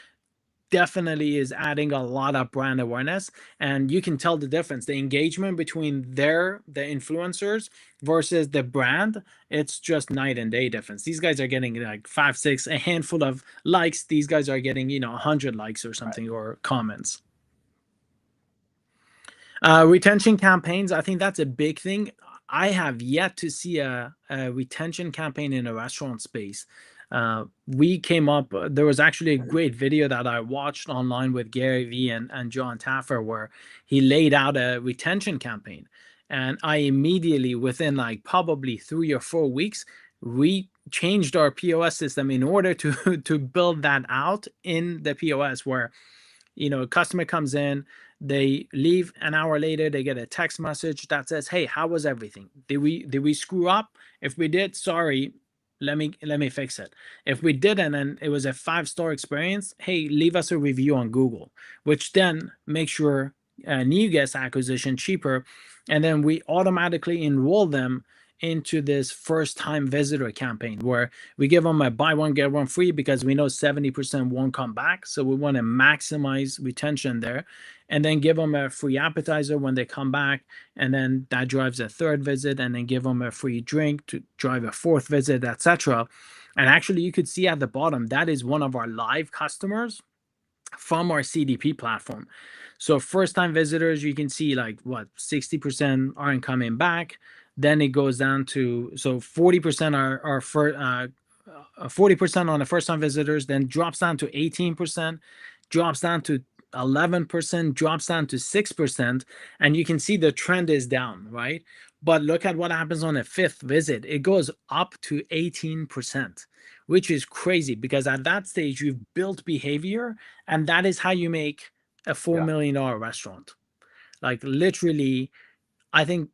definitely is adding a lot of brand awareness, and you can tell the difference, the engagement between the influencers versus the brand. It's just night and day difference. These guys are getting like 5 6, a handful of likes. These guys are getting 100 likes or something, or comments. Retention campaigns, I think that's a big thing. I have yet to see a retention campaign in a restaurant space. We came up, there was actually a great video that I watched online with Gary Vee and John Taffer, where he laid out a retention campaign. And I immediately, within like probably 3 or 4 weeks, we changed our POS system in order to to build that out in the POS, where a customer comes in, they leave an hour later, they get a text message that says, hey, how was everything? Did we screw up? If we did, sorry, let me fix it. If we didn't and it was a 5-star experience, hey, leave us a review on Google, which then makes your new guest acquisition cheaper. And then we automatically enroll them into this first time visitor campaign, where we give them a buy one get one free, because we know 70% won't come back, so we want to maximize retention there. And then give them a free appetizer when they come back, and then that drives a third visit, and then give them a free drink to drive a fourth visit, etc. And actually, you could see at the bottom, that is one of our live customers from our CDP platform. So first time visitors, you can see like what 60% aren't coming back. Then it goes down to, so 40% are for 40% on the first time visitors, then drops down to 18%, drops down to 11%, drops down to 6%. And you can see the trend is down, right? But look at what happens on a fifth visit. It goes up to 18%, which is crazy, because at that stage, you've built behavior, and that is how you make a $4 million restaurant. Like literally, I think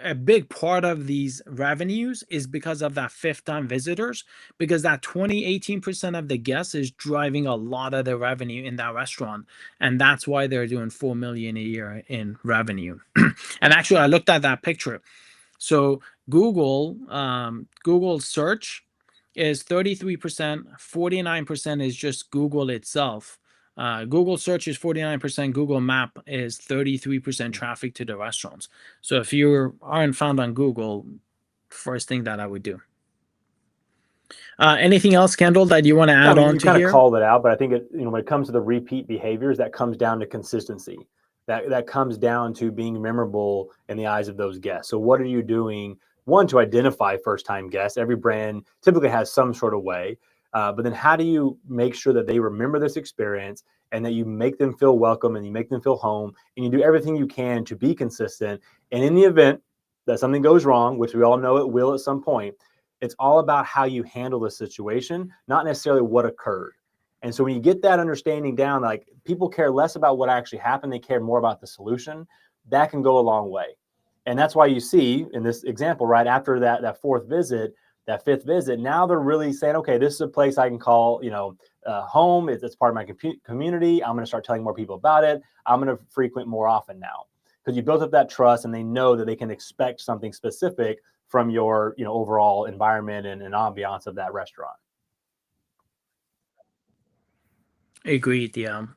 a big part of these revenues is because of that fifth time visitors, because that 18% of the guests is driving a lot of the revenue in that restaurant. And that's why they're doing 4 million a year in revenue. And actually, I looked at that picture. So Google search is 33%, 49% is just Google itself. Google search is 49%, Google map is 33% traffic to the restaurants. So if you aren't found on Google, first thing that I would do. Anything else, Kendall, that you want to add on you to kind here? of called it out, but I think when it comes to the repeat behaviors, that comes down to consistency. That comes down to being memorable in the eyes of those guests. So what are you doing? One, to identify first-time guests. Every brand typically has some sort of way, but then how do you make sure that they remember this experience, and that you make them feel welcome, and you make them feel home, and you do everything you can to be consistent. And in the event that something goes wrong, which we all know it will at some point, it's all about how you handle the situation, not necessarily what occurred. And so when you get that understanding down, like people care less about what actually happened, they care more about the solution. That can go a long way. And that's why you see in this example, right after that fourth visit, that fifth visit, now they're really saying, okay, this is a place I can call, home. It's part of my community. I'm going to start telling more people about it. I'm going to frequent more often now, because you built up that trust, and they know that they can expect something specific from your overall environment and ambiance of that restaurant. Agreed, yeah.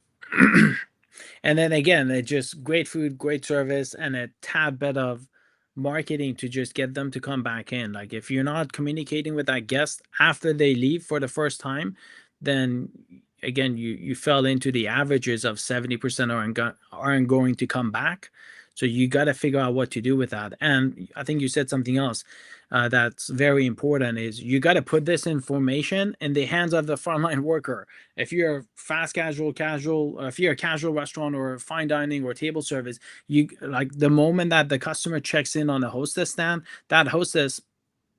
And then again, it's just great food, great service, and a tad bit of marketing to just get them to come back in. Like if you're not communicating with that guest after they leave for the first time, then again you fell into the averages of 70% aren't going to come back. So you got to figure out what to do with that. And I think you said something else that's very important is you got to put this information in the hands of the frontline worker. If you're a fast casual, if you're a casual restaurant or fine dining or table service, you like the moment that the customer checks in on the hostess stand, that hostess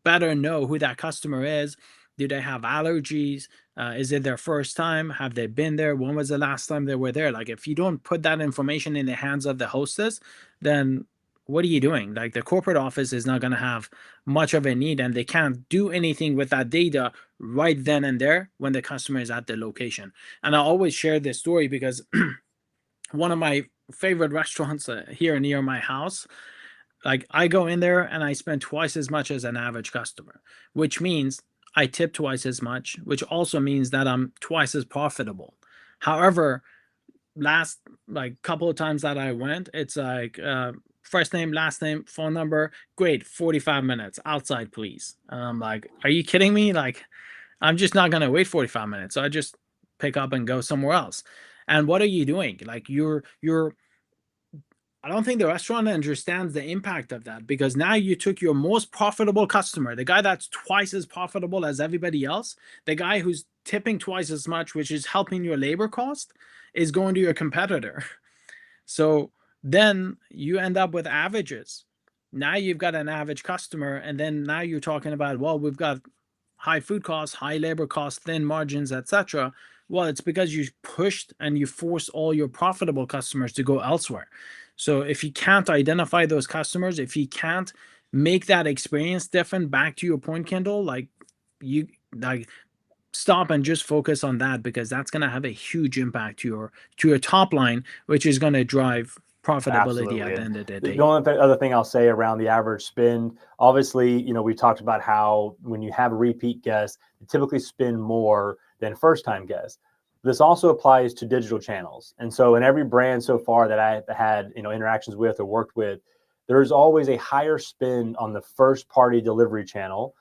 better know who that customer is. Do they have allergies? Is it their first time? Have they been there? When was the last time they were there? Like, if you don't put that information in the hands of the hostess, then what are you doing? Like, the corporate office is not going to have much of a need, and they can't do anything with that data right then and there when the customer is at the location. And I always share this story because one of my favorite restaurants here near my house, like I go in there and I spend twice as much as an average customer, which means I tip twice as much, which also means that I'm twice as profitable. However, last like couple of times that I went, it's like first name, last name, phone number, great, 45 minutes outside, please. Like, are you kidding me? Like, I'm just not gonna wait 45 minutes. So I just pick up and go somewhere else. And what are you doing? Like you're I don't think the restaurant understands the impact of that, because now you took your most profitable customer, the guy that's twice as profitable as everybody else, the guy who's tipping twice as much, which is helping your labor cost, is going to your competitor. So then you end up with averages. Now you've got an average customer, and then now you're talking about, well, we've got high food costs, high labor costs, thin margins, etc. Well, it's because you pushed and you forced all your profitable customers to go elsewhere. So if you can't identify those customers, if you can't make that experience different, back to your point, Kendall, like you like stop and just focus on that, because that's going to have a huge impact to your top line, which is going to drive profitability Absolutely. at the And end of the the day. only other thing I'll say around the average spend, obviously, we talked about how when you have a repeat guest, they typically spend more than first time guests. This also applies to digital channels. And so in every brand so far that I had, interactions with or worked with, there's always a higher spend on the first party delivery channel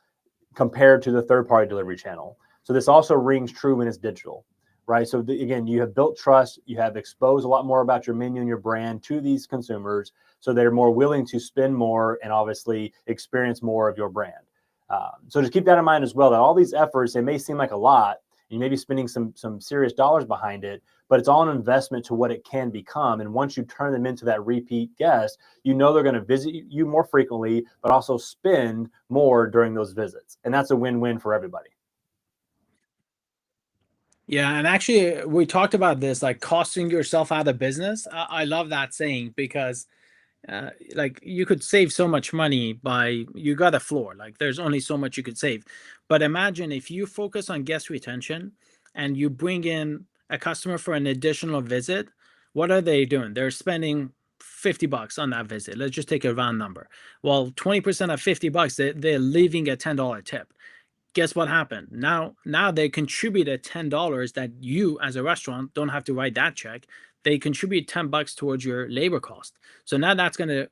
compared to the third party delivery channel. So this also rings true when it's digital, right? So again, you have built trust, you have exposed a lot more about your menu and your brand to these consumers, so they're more willing to spend more and obviously experience more of your brand. So just keep that in mind as well, that all these efforts, they may seem like a lot, you may be spending some serious dollars behind it, but it's all an investment to what it can become. And once you turn them into that repeat guest, they're going to visit you more frequently, but also spend more during those visits. And that's a win-win for everybody. Yeah, and actually, we talked about this, like costing yourself out of business. I love that saying, because like you could save so much money by, you got a floor, like there's only so much you could save. But imagine if you focus on guest retention and you bring in a customer for an additional visit, what are they doing? They're spending $50 on that visit. Let's just take a round number. Well, 20% of $50, they're leaving a $10 tip. Guess what happened? Now they contributed $10 that you as a restaurant don't have to write that check. They contribute $10 towards your labor cost. So now that's gonna,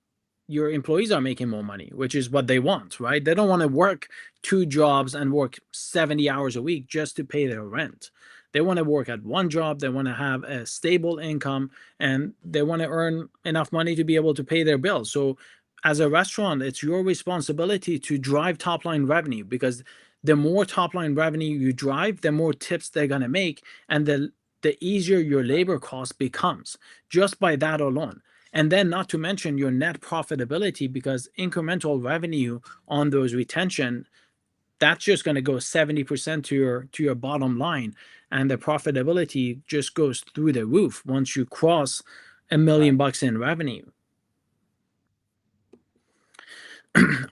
your employees are making more money, which is what they want, right? They don't want to work two jobs and work 70 hours a week just to pay their rent. They want to work at one job, they want to have a stable income, and they want to earn enough money to be able to pay their bills. So as a restaurant, it's your responsibility to drive top line revenue, because the more top line revenue you drive, the more tips they're going to make, and the easier your labor cost becomes just by that alone. And then, not to mention your net profitability, because incremental revenue on those retention, that's just going to go 70% to your bottom line, and the profitability just goes through the roof once you cross $1 million in revenue.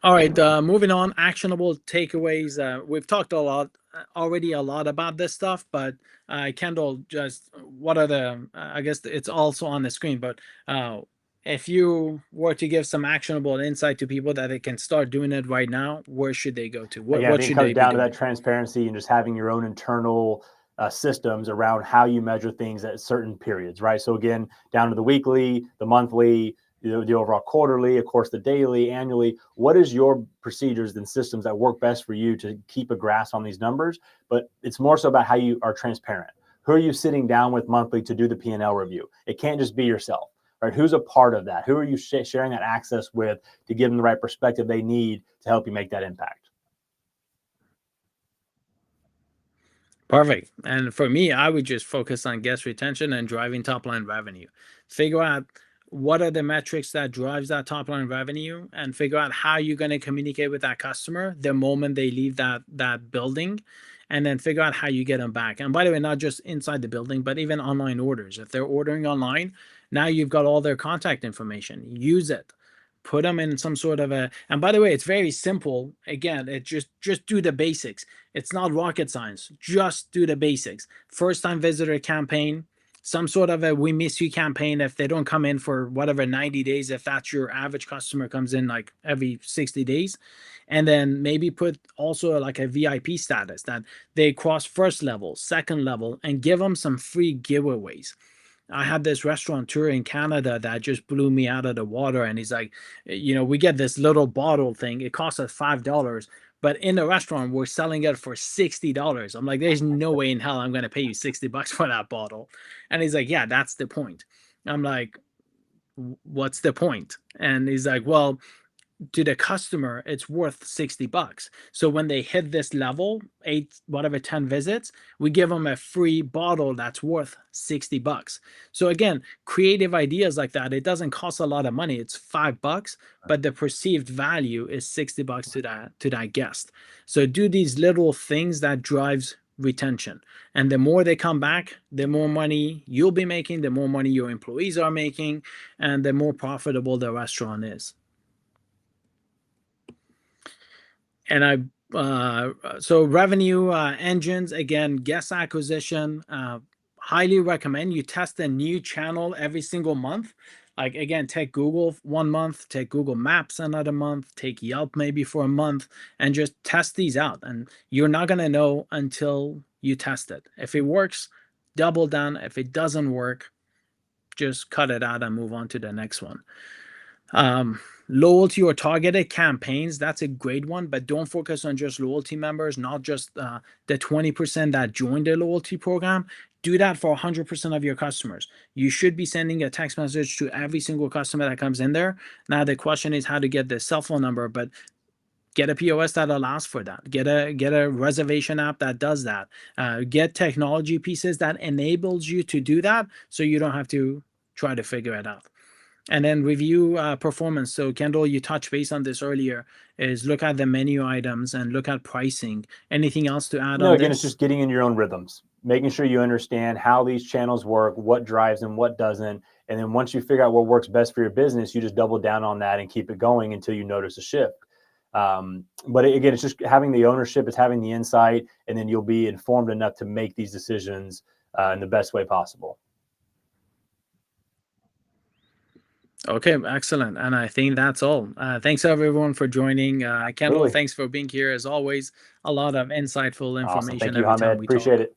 All right, moving on. Actionable takeaways. We've talked a lot about this stuff, but Kendall, just what are the? I guess it's also on the screen, but if you were to give some actionable insight to people that they can start doing it right now, where should they go to? Again, I What think it should comes they be down to that doing? transparency and just having your own internal systems around how you measure things at certain periods, right? So again, down to the weekly, the monthly, the overall quarterly, of course, the daily, annually. What is your procedures and systems that work best for you to keep a grasp on these numbers? But it's more so about how you are transparent. Who are you sitting down with monthly to do the P&L review? It can't just be yourself, right? Who's a part of that? Who are you sharing that access with to give them the right perspective they need to help you make that impact? Perfect. And for me, I would just focus on guest retention and driving top line revenue. Figure out what are the metrics that drives that top line revenue, and figure out how you're going to communicate with that customer the moment they leave that building, and then figure out how you get them back. And by the way, not just inside the building, but even online orders. If they're ordering online, now you've got all their contact information. Use it. Put them in some sort of a, and by the way, it's very simple. Again, it just do the basics. It's not rocket science. Just do the basics. First time visitor campaign, some sort of a we miss you campaign if they don't come in for whatever 90 days, if that's your average customer comes in like every 60 days. And then maybe put also like a VIP status that they cross first level, second level, and give them some free giveaways. I had this restaurateur in Canada that just blew me out of the water. And he's like, we get this little bottle thing. It costs us $5, but in the restaurant, we're selling it for $60. I'm like, there's no way in hell I'm going to pay you $60 for that bottle. And he's like, yeah, that's the point. I'm like, what's the point? And he's like, well, to the customer, it's worth $60. So when they hit this level, 10 visits, we give them a free bottle that's worth $60. So again, creative ideas like that, it doesn't cost a lot of money. It's $5, but the perceived value is $60 to that guest. So do these little things that drives retention. And the more they come back, the more money you'll be making, the more money your employees are making, and the more profitable the restaurant is. And so revenue engines, again, guest acquisition, highly recommend you test a new channel every single month. Like again, take Google 1 month, take Google Maps another month, take Yelp maybe for a month, and just test these out. And you're not going to know until you test it. If it works, double down. If it doesn't work, just cut it out and move on to the next one. Loyalty or targeted campaigns, that's a great one, but don't focus on just loyalty members, not just the 20% that joined the loyalty program. Do that for 100% of your customers. You should be sending a text message to every single customer that comes in there. Now the question is how to get the cell phone number, but get a POS that allows for that. Get a reservation app that does that. Get technology pieces that enables you to do that, so you don't have to try to figure it out. And then review performance. So Kendall, you touched base on this earlier, is look at the menu items and look at pricing. Anything else to add on again, this? It's just getting in your own rhythms, making sure you understand how these channels work, what drives them, what doesn't. And then once you figure out what works best for your business, you just double down on that and keep it going until you notice a shift. But again, it's just having the ownership, it's having the insight, and then you'll be informed enough to make these decisions in the best way possible. Okay, excellent. And I think that's all. Thanks everyone for joining. Kendall, thanks for being here as always. A lot of insightful information. Awesome. Thank you, Hamed. Appreciate it.